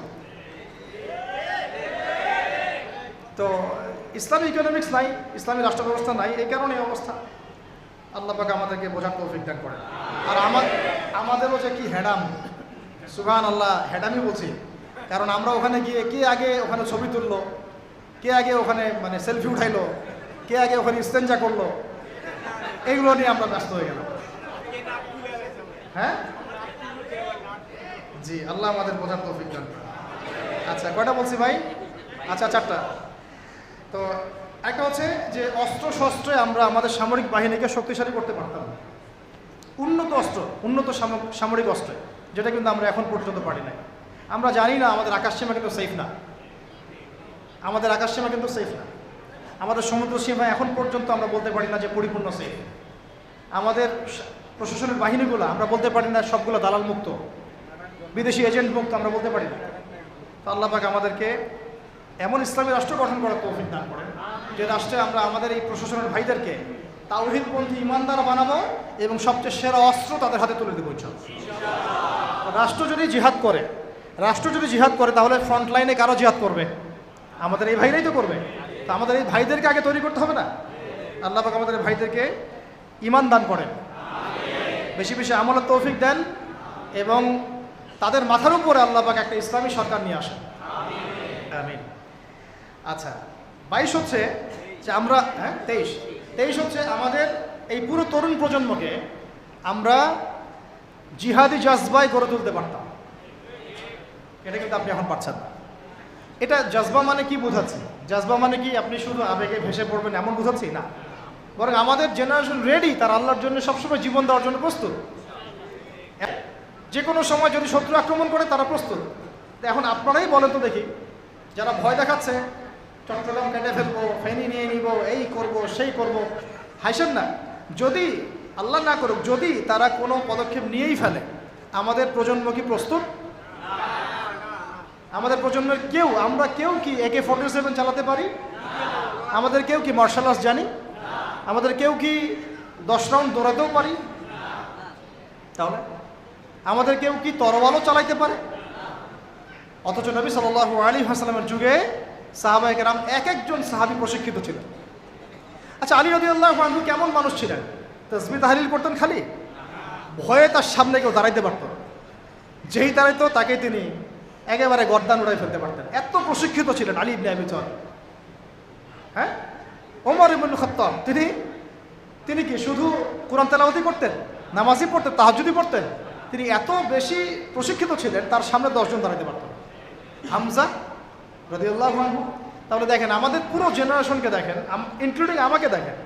তো ইসলামী ইকোনমিক্স নাই, ইসলামী রাষ্ট্র ব্যবস্থা নাই, এই কারণে এই অবস্থা। আল্লাহ পাক আমাদেরকে বোঝার তৌফিক দান করেন। আর আমাদেরও যে কি হ্যাডাম, সুবহানাল্লাহ, হ্যাডামই বলছি। কারণ আমরা ওখানে গিয়ে কে আগে ওখানে ছবি তুললো, কে আগে ওখানে মানে সেলফি উঠাইলো, কে আগে ওখানে ইস্তেঞ্জা করলো, এইগুলো নিয়ে আমরা ব্যস্ত হয়ে গেলাম। হ্যাঁ জি, আল্লাহ আমাদের বোঝার তৌফিক দান করেন। আচ্ছা, কয়টা বলছি ভাই? আচ্ছা, 4টা। তো একটা হচ্ছে যে অস্ত্র শস্ত্রে আমরা আমাদের সামরিক বাহিনীকে শক্তিশালী করতে পারতাম, উন্নত অস্ত্র, উন্নত সামরিক অস্ত্রে, যেটা কিন্তু আমরা এখন পর্যন্ত পারি নাই। আমরা জানি না আমাদের আকাশসীমা কিন্তু সেফ না, আমাদের আকাশসীমা কিন্তু সেফ না। আমাদের সমুদ্র সীমা এখন পর্যন্ত আমরা বলতে পারি না যে পরিপূর্ণ সেফ। আমাদের প্রশাসনের বাহিনীগুলো আমরা বলতে পারি না সবগুলো দালাল মুক্ত, বিদেশি এজেন্ট মুক্ত, আমরা বলতে পারি না। তো আল্লাহ পাক আমাদেরকে এমন ইসলামী রাষ্ট্র গঠন করার তৌফিক দান করেন যে রাষ্ট্রে আমরা আমাদের এই প্রশাসনের ভাইদেরকে তাওহীদপন্থী ইমানদার বানাবো এবং সবচেয়ে সেরা অস্ত্র তাদের হাতে তুলে দেবো ইনশাআল্লাহ। রাষ্ট্র যদি জিহাদ করে তাহলে ফ্রন্ট লাইনে কারো জিহাদ করবে? আমাদের এই ভাইরাই তো করবে। তো আমাদের এই ভাইদেরকে আগে তৈরি করতে হবে না? আল্লাহ পাক আমাদের ভাইদেরকে ঈমান দান করেন, বেশি বেশি আমলের তৌফিক দেন, এবং তাদের মাথার উপরে আল্লাহ পাক একটা ইসলামী সরকার নিয়ে আসেন। আমিন। আচ্ছা, 22 হচ্ছে যে আমরা 23 হচ্ছে আমাদের এই পুরো তরুণ প্রজন্মকে আমরা জিহাদি জজবায় গড়ে তুলতে পারতাম। এটা কিন্তু আপনি এখন পারছেন না। এটা জজবা মানে কি বোঝাচ্ছি? জজবা মানে কি আপনি শুধু আবেগে ভেসে পড়বেন এমন বোঝাচ্ছি না, বরং আমাদের জেনারেশন রেডি, তার আল্লাহর জন্য সবসময় জীবন দেওয়ার জন্য প্রস্তুত। যে কোনো সময় যদি শত্রু আক্রমণ করে তারা প্রস্তুত। এখন আপনারাই বলেন তো দেখি, যারা ভয় দেখাচ্ছে চট্টগ্রাম কেটে ফেলবো, ফেনি নিয়ে নিব, এই করব সেই করব, হাসেন না। যদি আল্লাহ না করুক, যদি তারা কোনো পদক্ষেপ নিয়েই ফেলে, আমাদের প্রজন্ম কি প্রস্তুত? আমাদের প্রজন্মের আমরা কেউ কি AK-47 চালাতে পারি? আমাদের কেউ কি মার্শাল আর্টস জানি? আমাদের কেউ কি 10 রাউন্ড দৌড়াতেও পারি? তাহলে আমাদের কেউ কি তরবারও চালাইতে পারে? অথচ নবী সাল্লাল্লাহু আলাইহি ওয়াসাল্লামের যুগে সাহাবায়ে কেরাম এক একজন সাহাবী প্রশিক্ষিত ছিলেন। আচ্ছা, আলী রাদিয়াল্লাহু আনহু কেমন মানুষ ছিলেন? তাসবিহ তাহলিল করতেন খালি? ভয়ে তার সামনে কেউ দাঁড়াইতে পারত না। যেই দাঁড়াইতো তাকে তিনি একেবারে গর্দান উড়াই ফেলতে পারতেন। এত প্রশিক্ষিত ছিলেন আলী ইবনে আবি তালিব। হ্যাঁ, ওমর ইবনে খাত্তাব তিনি কি শুধু কোরআন তেলাওয়াতই করতেন, নামাজই পড়তেন, তাহাজ্জুদই পড়তেন? তিনি এত বেশি প্রশিক্ষিত ছিলেন, তার সামনে 10 জন দাঁড়াতে পারতেন। হামজা রাদিয়াল্লাহু আনহু। তাহলে দেখেন, আমাদের পুরো জেনারেশনকে দেখেন, ইনক্লুডিং আমাকে দেখেন,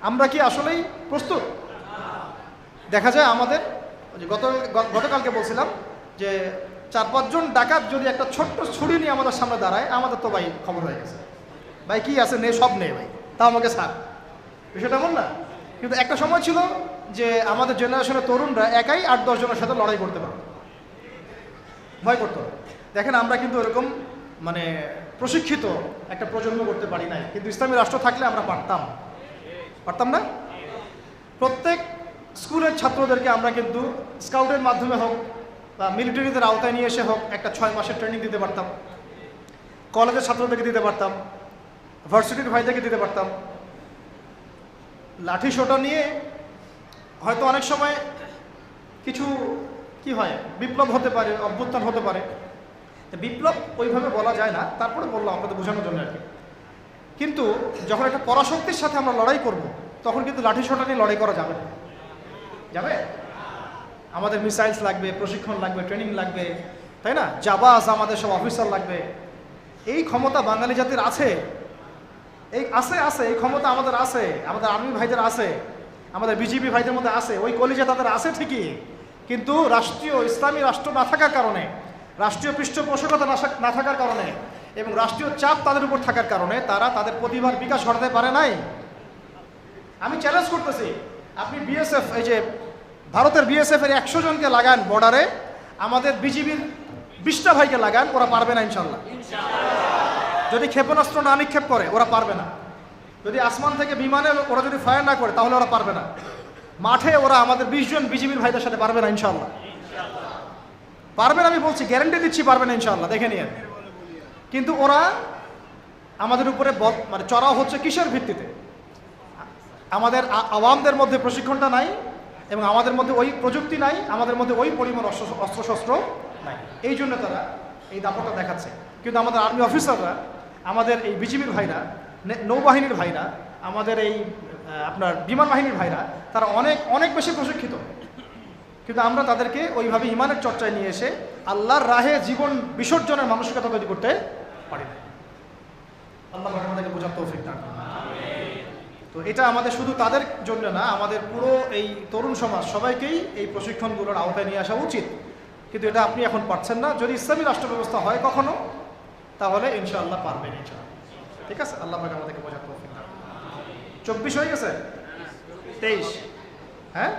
আমরা কি আসলেই প্রস্তুত? দেখা যায় আমাদের গতকালকে বলছিলাম যে 4-5 জন ডাকাত যদি একটা ছোট্ট ছুরি নিয়ে আমাদের সামনে দাঁড়ায়, আমাদের তো ভাই খবর হয়ে গেছে, ভাই কি আছে নে, সব নেই ভাই, তা আমাকে ছাড়। বিষয়টা এমন না? কিন্তু একটা সময় ছিল যে আমাদের জেনারেশনের তরুণরা একাই 8-10 জনের সাথে লড়াই করতে পারত, ভয় করতো। দেখেন, আমরা কিন্তু এরকম মানে প্রশিক্ষিত একটা প্রজন্ম করতে পারি নাই, কিন্তু ইসলামী রাষ্ট্র থাকলে আমরা পারতাম না? প্রত্যেক স্কুলের ছাত্রদেরকে আমরা কিন্তু স্কাউটের মাধ্যমে হোক বা মিলিটারিদের আওতায় নিয়ে এসে হোক একটা 6 মাসের ট্রেনিং দিতে পারতাম, কলেজের ছাত্রদেরকে দিতে পারতাম, ভার্সিটির ভাইদেরকে দিতে পারতাম। লাঠি সোটা নিয়ে হয়তো অনেক সময় কিছু কি হয়, বিপ্লব হতে পারে, অভ্যুত্থান হতে পারে। বিপ্লব ওইভাবে বলা যায় না, তারপরে বললাম আপনাদের বোঝানোর জন্য আর কি। কিন্তু যখন একটা পরাশক্তির সাথে আমরা লড়াই করব, তখন কিন্তু লাঠি সোটা নিয়ে লড়াই করা যাবে না। যাবে? আমাদের মিসাইলস লাগবে, প্রশিক্ষণ লাগবে, ট্রেনিং লাগবে, তাই না? জাবাজ আমাদের সব অফিসার লাগবে। এই ক্ষমতা বাঙালি জাতির আছে, এই ক্ষমতা আমাদের আছে, আমাদের আর্মি ভাইদের আছে, আমাদের বিজেপি ভাইদের মধ্যে আছে, ওই কলিজা তাদের আছে ঠিকই। কিন্তু রাষ্ট্রীয় ইসলামী রাষ্ট্র না থাকার কারণে, রাষ্ট্রীয় পৃষ্ঠপোষকতা না থাকার কারণে এবং রাষ্ট্রীয় চাপ তাদের উপর থাকার কারণে তারা তাদের প্রতিভার বিকাশ ঘটাতে পারে নাই। আমি চ্যালেঞ্জ করতেছি, আপনি বিএসএফ, এই যে ভারতের বিএসএফ এর 100 জনকে লাগান বর্ডারে, আমাদের বিজিবির 20টা ভাইকে লাগান, ওরা পারবে না ইনশাল্লাহ। যদি ক্ষেপণাস্ত্র না নিক্ষেপ করে ওরা পারবে না, যদি আসমান থেকে বিমানে ওরা যদি ফায়ার না করে তাহলে ওরা পারবে না, মাঠে ওরা আমাদের 20 জন বিজিবির ভাইদের সাথে পারবে না ইনশাল্লাহ। পারবেন, আমি বলছি, গ্যারান্টি দিচ্ছি পারবে না ইনশাল্লাহ, দেখে নিয়ে। কিন্তু ওরা আমাদের উপরে মানে চড়াও হচ্ছে কিসের ভিত্তিতে? আমাদের আওয়ামদের মধ্যে প্রশিক্ষণটা নাই এবং আমাদের মধ্যে ওই প্রযুক্তি নাই, আমাদের মধ্যে ওই পরিমাণ অস্ত্রশস্ত্র নাই। এই জন্য তারা এই দাপটটা দেখাচ্ছে। কিন্তু আমাদের আর্মি অফিসাররা, আমাদের এই বিজিবির ভাইরা, নৌবাহিনীর ভাইরা, আমাদের এই আপনার বিমান বাহিনীর ভাইরা, তারা অনেক অনেক বেশি প্রশিক্ষিত। কিন্তু আমরা তাদেরকে ওইভাবে ইমানের চর্চায় নিয়ে এসে আল্লাহর রাহে জীবন বিসর্জনের মানসিকতা তৈরি করতে পারি না। আল্লাহ আমাদেরকে বোঝার তৌফিক দান করুন। তো এটা আমাদের শুধু তাদের জন্য না, আমাদের পুরো এই তরুণ সমাজ সবাইকেই এই প্রশিক্ষণগুলোর আওতায় নিয়ে আসা উচিত। কিন্তু এটা আপনি এখন পারছেন না। যদি ইসলামী রাষ্ট্র ব্যবস্থা হয় কখনো, তাহলে ইনশাআল্লাহ পারবেন ইনশাআল্লাহ। ঠিক আছে, আল্লাহ পাক আমাদেরকে বোঝার তৌফিক দান করুন। 24 হয়ে গেছে? 23? হ্যাঁ,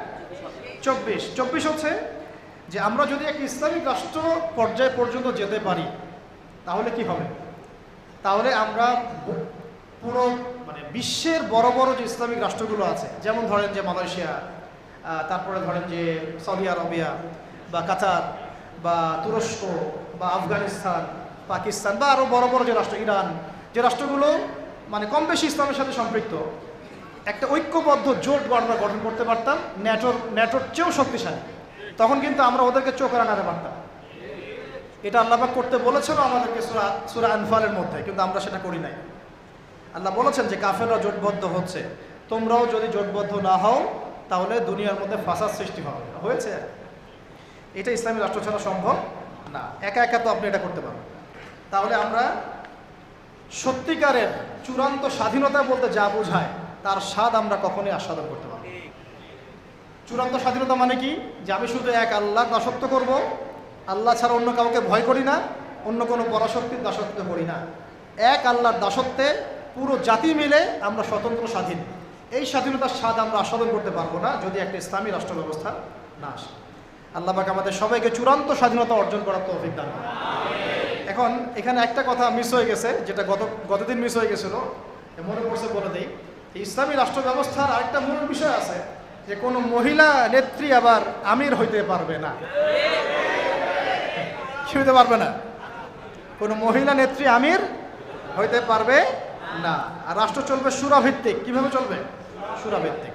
24 হচ্ছে যে আমরা যদি এক ইসলামিক রাষ্ট্র পর্যায় পর্যন্ত যেতে পারি তাহলে কি হবে? তাহলে আমরা পুরো মানে বিশ্বের বড় বড় যে ইসলামিক রাষ্ট্রগুলো আছে, যেমন ধরেন যে মালয়েশিয়া, তারপরে ধরেন যে সৌদি আরবিয়া বা কাতার বা তুরস্ক বা আফগানিস্তান, পাকিস্তান বা আরও বড় বড় যে রাষ্ট্র, ইরান, যে রাষ্ট্রগুলো মানে কম বেশি ইসলামের সাথে সম্পৃক্ত একটা ঐক্যবদ্ধ জোট আমরা গঠন করতে পারতাম, ন্যাটোর চেয়েও শক্তিশালী, তখন কিন্তু আমরা ওদেরকে চোখ রাঙাতে পারতাম। এটা আল্লাহ পাক করতে বলেছিল আমাদেরকে সূরা আনফালের মধ্যে, কিন্তু আমরা সেটা করি নাই। আল্লাহ বলেছেন যে কাফেররা জোটবদ্ধ হচ্ছে, তোমরাও যদি জোটবদ্ধ না হও তাহলে দুনিয়ার মধ্যে ফাসাদ সৃষ্টি হবে। হয়েছে? এটা ইসলামী রাষ্ট্র ছাড়া সম্ভব না, একা একা তো আপনি এটা করতে পারেন। তাহলে আমরা সত্যিকারের চূড়ান্ত স্বাধীনতা বলতে যা বোঝায় তার স্বাদ আমরা কখনোই আস্বাদন করতে পারব। চূড়ান্ত স্বাধীনতা মানে কি? যে আমি শুধু এক আল্লাহর দাসত্ব করব, আল্লাহ ছাড়া অন্য কাউকে ভয় করি না, অন্য কোনো পরাশক্তির দাসত্ব করি না। এক আল্লাহর দাসত্বে পুরো জাতি মিলে আমরা স্বতন্ত্র স্বাধীন। এই স্বাধীনতার স্বাদ আমরা আস্বাদন করতে পারবো না যদি একটা ইসলামী রাষ্ট্র ব্যবস্থা না আসে। আল্লাহ পাক আমাদের সবাইকে চূড়ান্ত স্বাধীনতা অর্জন করার তৌফিক দান করুন। এখন এখানে একটা কথা মিস হয়ে গেছে, যেটা গতদিন মিস হয়ে গেছিল, মনে পড়ছে বলে দেই। ইসলামী রাষ্ট্র ব্যবস্থার আরেকটা মূল বিষয় আছে যে কোনো মহিলা নেত্রী আবার আমির হইতে পারবে না। কি হইতে পারবে না? কোনো মহিলা নেত্রী আমির হইতে পারবে না। আর রাষ্ট্র চলবে সুরাভিত্তিক। কিভাবে চলবে? সুরাভিত্তিক।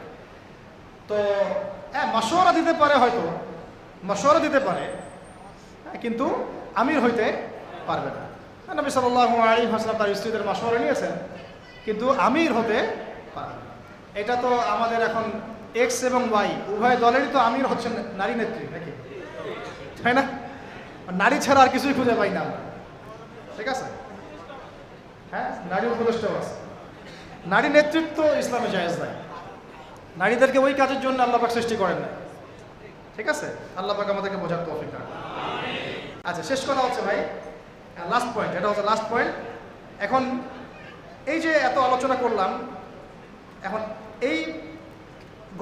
তো হ্যাঁ, মাশওয়ারা দিতে পারে, হয়তো মাশওয়ারা দিতে পারে, কিন্তু আমির হইতে পারবে না। নবী সাল্লাল্লাহু আলাইহি ওয়াসাল্লাম তার স্ত্রীদের মাশওয়ারা নিয়েছেন, কিন্তু আমির হতে পারবে না। এটা তো আমাদের এখন এক্স এবং ওয়াই উভয় দলেরই তো আমির হচ্ছেন নারী নেত্রী, নাকি? তাই না? নারী ছাড়া আর কিছুই খুঁজে পাই না আমরা। ঠিক আছে? হ্যাঁ, নারী উপদেষ্টাও আছে। নারী নেতৃত্ব ইসলামে জায়েজ নাই। নারীদেরকে ওই কাজের জন্য আল্লাহ পাক সৃষ্টি করেন না। ঠিক আছে? আল্লাহ পাক আমাদেরকে বোঝার তৌফিক দান করুন। আচ্ছা, শেষ কথা হচ্ছে ভাই, লাস্ট পয়েন্ট, এটা হচ্ছে লাস্ট পয়েন্ট। এখন এই যে এত আলোচনা করলাম, এখন এই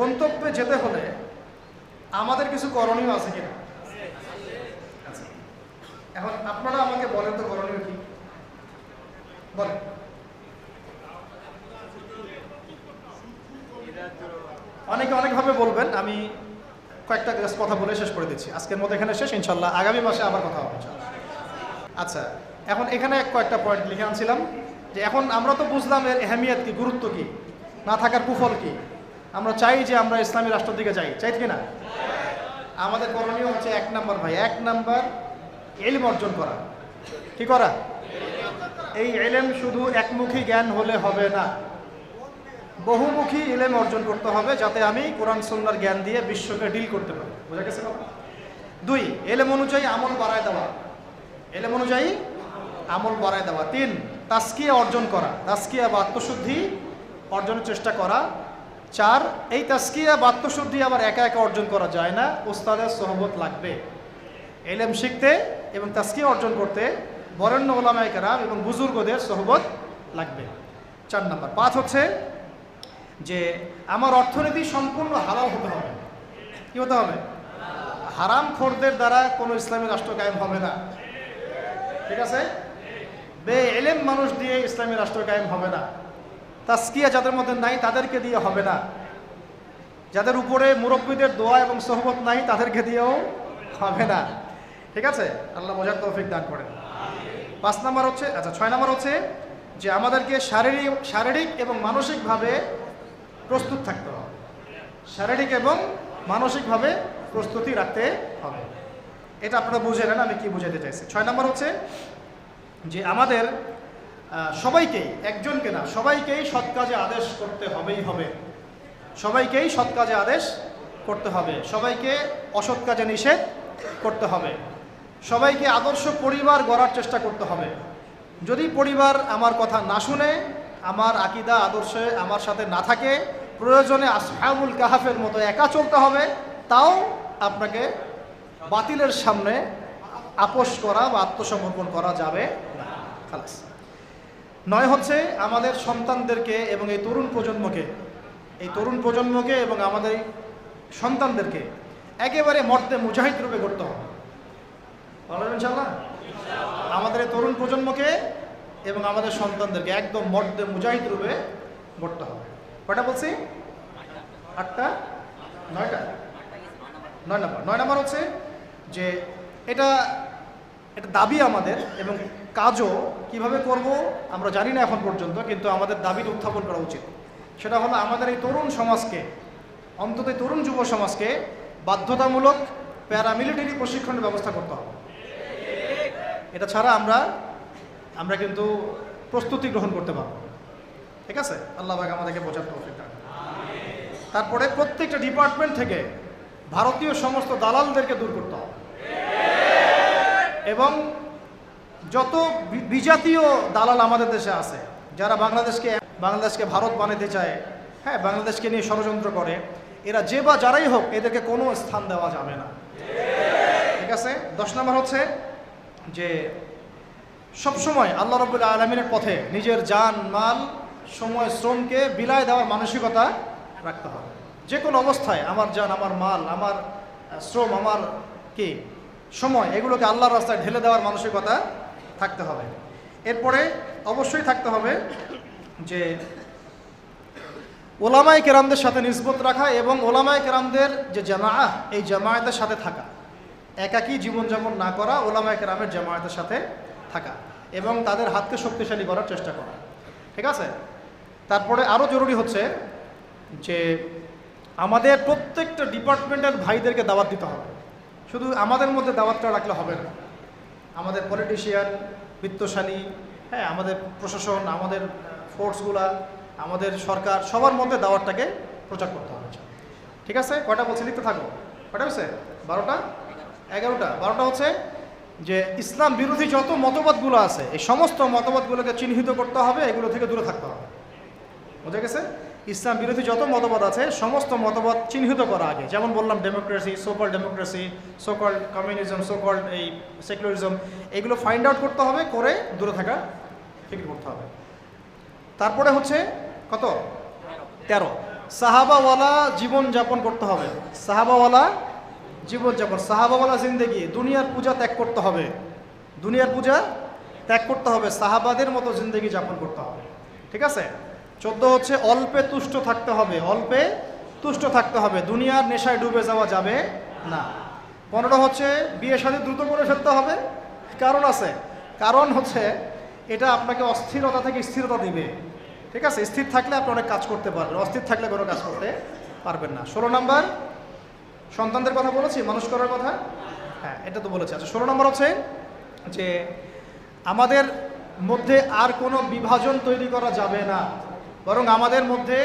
গন্তব্যে যেতে হলে আমাদের কিছু করণীয় আছে কিনা? আচ্ছা, এখন আপনারা আমাকে বলেন তো করণীয় কি? বলেন। অনেকে অনেকভাবে বলবেন, আমি কয়েকটা কথা বলে শেষ করে দিচ্ছি। আজকের মতো এখানে শেষ, ইনশাল্লাহ আগামী মাসে আবার কথা হবে। আচ্ছা, এখন এখানে কয়েকটা পয়েন্ট লিখে আনছিলাম যে এখন আমরা তো বুঝলাম এর এহমিয়ত কি, গুরুত্ব কি, না থাকার কুফল কি। আমরা চাই যে আমরা ইসলামী রাষ্ট্রের দিকে যাই, চাই কি না? আমাদের করণীয় হচ্ছে 1 নাম্বার ভাই, 1 নাম্বার ইলম অর্জন করা। কি করা? এই ইলম শুধু একমুখী জ্ঞান হলে হবে না, বহুমুখী ইলম অর্জন করতে হবে, যাতে আমি কোরআন সুন্নাহর জ্ঞান দিয়ে বিশ্বকে ডিল করতে পারি। বোঝা গেছে কথা? 2, ইলম অনুযায়ী আমল বাড়ায় দেওয়া। ইলম অনুযায়ী আমল বাড়ায় দেওয়া। 3, তাজকিয়া অর্জন করা, তাজকিয়া বা আত্মশুদ্ধি অর্জনের চেষ্টা করা। 4, এই তাজকিয়া বা আত্মশুদ্ধি আবার একা একা অর্জন করা যায় না, উস্তাদের সোহবত লাগবে। ইলম শিখতে এবং তাজকিয়া অর্জন করতে বরেণ্য উলামায়ে কেরাম এবং বুজুর্গদের সোহবত লাগবে। 4 নাম্বার। 5 হচ্ছে যে আমার অর্থনীতি সম্পূর্ণ হালাল হতে হবে। কি হতে হবে? হারাম খোরদের দ্বারা কোনো ইসলামী রাষ্ট্র কায়েম হবে না। ঠিক আছে? বে-ইলম মানুষ দিয়ে ইসলামী রাষ্ট্র কায়েম হবে না। তাজকিয়া যাদের মধ্যে নাই তাদেরকে দিয়ে হবে না। যাদের উপরে মুরব্বীদের দোয়া এবং সোহবত নাই তাদেরকে দিয়েও হবে না। ঠিক আছে? আল্লাহ বোঝার তৌফিক দান করেন। 5 নাম্বার হচ্ছে, আচ্ছা 6 নাম্বার হচ্ছে যে আমাদেরকে শারীরিক এবং মানসিকভাবে প্রস্তুত থাকতে হবে। শারীরিক এবং মানসিকভাবে প্রস্তুতি রাখতে হবে। এটা আপনারা বুঝে নেন আমি কি বুঝাতে চাইছি। 6 নাম্বার হচ্ছে যে আমাদের সবাইকেই, একজনকে না, সবাইকেই সৎ কাজে আদেশ করতে হবেই হবে। সবাইকেই সৎ কাজে আদেশ করতে হবে, সবাইকে অসৎ কাজে নিষেধ করতে হবে, সবাইকে আদর্শ পরিবার গড়ার চেষ্টা করতে হবে। যদি পরিবার আমার কথা না শুনে, আমার আকীদা আদর্শে আমার সাথে না থাকে, প্রয়োজনে আসহাবুল কাহাফের মতো একা চলতে হবে, তাও আপনাকে বাতিলের সামনে আপোষ করা বা আত্মসমর্পণ করা যাবে না। খালাস। 9 হচ্ছে আমাদের সন্তানদেরকে এবং এই তরুণ প্রজন্মকে এবং আমাদের সন্তানদেরকে একেবারে মর্দে মুজাহিদ রূপে গড়তে হবে। বলবেন ইনশাআল্লাহ? আমাদের এই তরুণ প্রজন্মকে এবং আমাদের সন্তানদেরকে একদম মর্দে মুজাহিদ রূপে গড়তে হবে। কয়টা বলছি? 8টা? 9টা? 9 নাম্বার। 9 নাম্বার হচ্ছে যে এটা দাবি আমাদের এবং কাজও কিভাবে করব আমরা জানি না এখন পর্যন্ত, কিন্তু আমাদের দাবিটা উত্থাপন করা উচিত। সেটা হলো আমাদের এই তরুণ সমাজকে, অন্তত তরুণ যুব সমাজকে বাধ্যতামূলক প্যারামিলিটারি প্রশিক্ষণের ব্যবস্থা করতে হবে। এটা ছাড়া আমরা কিন্তু প্রস্তুতি গ্রহণ করতে পারবো। ঠিক আছে, আল্লাহ পাক আমাদেরকে বোঝার তৌফিক দান। তারপরে প্রত্যেকটা ডিপার্টমেন্ট থেকে ভারতীয় সমস্ত দালালদেরকে দূর করতে হবে এবং যত বিজাতীয় দালাল আমাদের দেশে আছে, যারা বাংলাদেশকে ভারত বানাতে চায়, হ্যাঁ, বাংলাদেশকে নিয়ে ষড়যন্ত্র করে, এরা যে বা যারাই হোক এদেরকে কোনো স্থান দেওয়া যাবে না। ঠিক আছে। 10 নম্বর হচ্ছে যে সবসময় আল্লাহ রাব্বুল আলামিনের পথে নিজের জান, মাল, সময়, শ্রমকে বিলায় দেওয়ার মানসিকতা রাখতে হবে। যে কোনো অবস্থায় আমার জান, আমার মাল, আমার শ্রম, আমার কি সময়, এগুলোকে আল্লাহর রাস্তায় ঢেলে দেওয়ার মানসিকতা থাকতে হবে। এরপরে অবশ্যই থাকতে হবে যে ওলামায়ে কেরামদের সাথে নিসবত রাখা এবং ওলামায়ে কেরামদের যে জামাআহ, এই জামায়াতের সাথে থাকা, একাকী জীবনযাপন না করা, ওলামায়ে কেরামের জামায়াতের সাথে থাকা এবং তাদের হাতকে শক্তিশালী করার চেষ্টা করা। ঠিক আছে। তারপরে আরও জরুরি হচ্ছে যে আমাদের প্রত্যেকটা ডিপার্টমেন্টের ভাইদেরকে দাওয়াত দিতে হবে। শুধু আমাদের মধ্যে দাওয়াতটা রাখলে হবে না, আমাদের পলিটিশিয়ান, বিত্তশালী, হ্যাঁ, আমাদের প্রশাসন, আমাদের ফোর্সগুলা, আমাদের সরকার, সবার মধ্যে দাওয়াতটাকে প্রচার করতে হবে। ঠিক আছে। কয়টা বলছি লিখতে থাকো? কয়টা হচ্ছে? 12টা, 11টা। 12টা হচ্ছে যে ইসলাম বিরোধী যত মতবাদগুলো আছে, এই সমস্ত মতবাদগুলোকে চিহ্নিত করতে হবে, এগুলো থেকে দূরে থাকতে হবে। বুঝা গেছে? ইসলাম বিরোধী যত মতবাদ আছে সমস্ত মতবাদ চিহ্নিত করা আগে, যেমন বললাম democracy, so-called democracy, so-called communism, so-called এই সেকুলারিজম, এগুলো ফাইন্ড আউট করতে হবে, করে দূরে থাকা ফিকির করতে হবে। তারপরে হচ্ছে কত? 13, সাহাবাওয়ালা জীবনযাপন করতে হবে। সাহাবাওয়ালা জীবনযাপন, সাহাবাওয়ালা জিন্দেগি, দুনিয়ার পূজা ত্যাগ করতে হবে, দুনিয়ার পূজা ত্যাগ করতে হবে, সাহাবাদের মতো জিন্দেগি যাপন করতে হবে। ঠিক আছে। 14 হচ্ছে অল্পে তুষ্ট থাকতে হবে, অল্পে তুষ্ট থাকতে হবে, দুনিয়ার নেশায় ডুবে যাওয়া যাবে না। 15 হচ্ছে বিয়ে শাদী দ্রুত করে ফেলতে হবে। কারণ আছে, কারণ হচ্ছে এটা আপনাকে অস্থিরতা থেকে স্থিরতা দিবে। ঠিক আছে। স্থির থাকলে আপনি অনেক কাজ করতে পারবেন, অস্থির থাকলে কোনো কাজ করতে পারবেন না। 16 নম্বর সন্তানদের কথা বলেছি, মানুষ করার কথা, হ্যাঁ, এটা তো বলেছি। আচ্ছা, 16 নম্বর হচ্ছে যে আমাদের মধ্যে আর কোনো বিভাজন তৈরি করা যাবে না, বরং আমাদের মধ্যে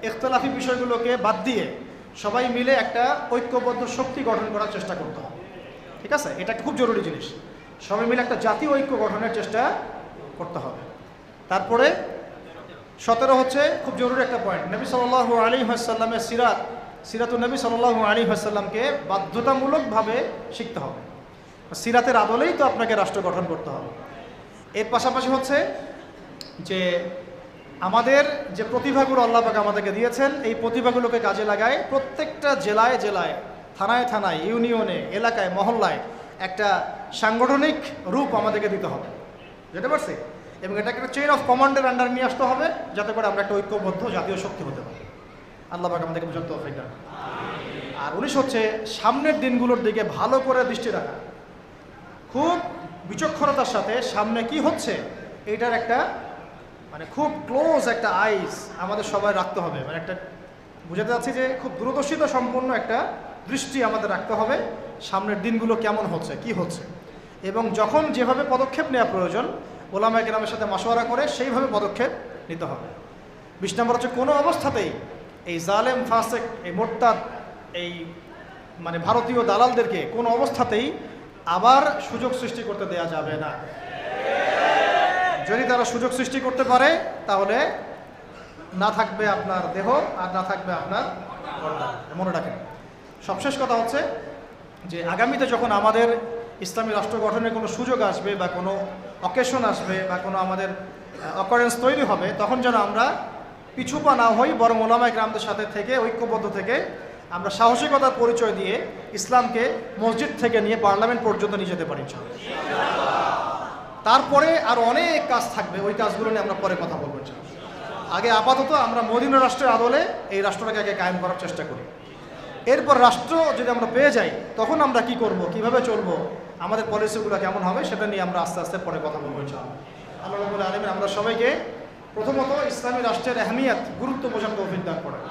ইখতিলাফি বিষয়গুলোকে বাদ দিয়ে সবাই মিলে একটা ঐক্যবদ্ধ শক্তি গঠন করার চেষ্টা করতে হবে। ঠিক আছে। এটা খুব জরুরি জিনিস, সবাই মিলে একটা জাতীয় ঐক্য গঠনের চেষ্টা করতে হবে। তারপরে 17 হচ্ছে খুব জরুরি একটা পয়েন্ট, নবী সাল্লাল্লাহু আলাইহি ওয়াসাল্লামের সিরাতুন নবী সাল্লাল্লাহু আলাইহি ওয়াসাল্লামকে বাধ্যতামূলকভাবে শিখতে হবে। সিরাতের আদলেই তো আপনাকে রাষ্ট্র গঠন করতে হবে। এর পাশাপাশি হচ্ছে যে আমাদের যে প্রতিভাগুলো আল্লাহ পাক আমাদেরকে দিয়েছেন, এই প্রতিভাগুলোকে কাজে লাগায় প্রত্যেকটা জেলায় জেলায়, থানায় থানায়, ইউনিয়নে, এলাকায়, মহল্লায় একটা সাংগঠনিক রূপ আমাদেরকে দিতে হবে, বুঝতে পারছি? এবং এটাকে একটা চেইন অফ কমান্ডের আন্ডারে নিয়ে আসতে হবে, যাতে করে আমরা একটা ঐক্যবদ্ধ জাতীয় শক্তি হতে পারি। আল্লাহ পাক আমাদেরকে বুঝতে তৌফিক দান। আর 19 হচ্ছে সামনের দিনগুলোর দিকে ভালো করে দৃষ্টি রাখা, খুব বিচক্ষণতার সাথে সামনে কি হচ্ছে এইটার একটা খুব ক্লোজ একটা আইস আমাদের সবাই রাখতে হবে। একটা বুঝাতে যাচ্ছি যে খুব দূরদর্শিতা সম্পন্ন একটা দৃষ্টি আমাদের রাখতে হবে, সামনের দিনগুলো কেমন হচ্ছে, কি হচ্ছে, এবং যখন যেভাবে পদক্ষেপ নেওয়া প্রয়োজন ওলামায়ে কেরামের সাথে মাশওয়ারা করে সেইভাবে পদক্ষেপ নিতে হবে। 20 নম্বর হচ্ছে কোনো অবস্থাতেই এই জালেম, ফাসেক, এই মোরতাদ, এই ভারতীয় দালালদেরকে কোনো অবস্থাতেই আবার সুযোগ সৃষ্টি করতে দেয়া যাবে না। যদি তারা সুযোগ সৃষ্টি করতে পারে তাহলে না থাকবে আপনার দেহ আর না থাকবে আপনার ঘরটা, মনে রাখেন। সবশেষ কথা হচ্ছে যে আগামীতে যখন আমাদের ইসলামী রাষ্ট্র গঠনের কোনো সুযোগ আসবে বা কোনো অকেশন আসবে বা কোনো আমাদের অকারেন্স তৈরি হবে, তখন যেন আমরা পিছুপা না হই, বরং ওলামায়ে কেরামদের সাথে থেকে ঐক্যবদ্ধ থেকে আমরা সাহসিকতার পরিচয় দিয়ে ইসলামকে মসজিদ থেকে নিয়ে পার্লামেন্ট পর্যন্ত নিয়ে যেতে পারি। তারপরে আর অনেক কাজ থাকবে, ওই কাজগুলো নিয়ে আমরা পরে কথা বলবো। আগে আপাতত আমরা মদিনা রাষ্ট্রের আদলে এই রাষ্ট্রটাকে আগে কায়েম করার চেষ্টা করি। এরপর রাষ্ট্র যদি আমরা পেয়ে যাই তখন আমরা কি করব, কিভাবে চলবো, আমাদের পলিসিগুলো কেমন হবে সেটা নিয়ে আমরা আস্তে আস্তে পরে কথা বলবো ইনশাআল্লাহ। আল্লাহ রাব্বুল আলামিন আমরা সবাইকে প্রথমত ইসলামী রাষ্ট্রের আহমিয়ত গুরুত্ব বোঝার তৌফিক দান করেন।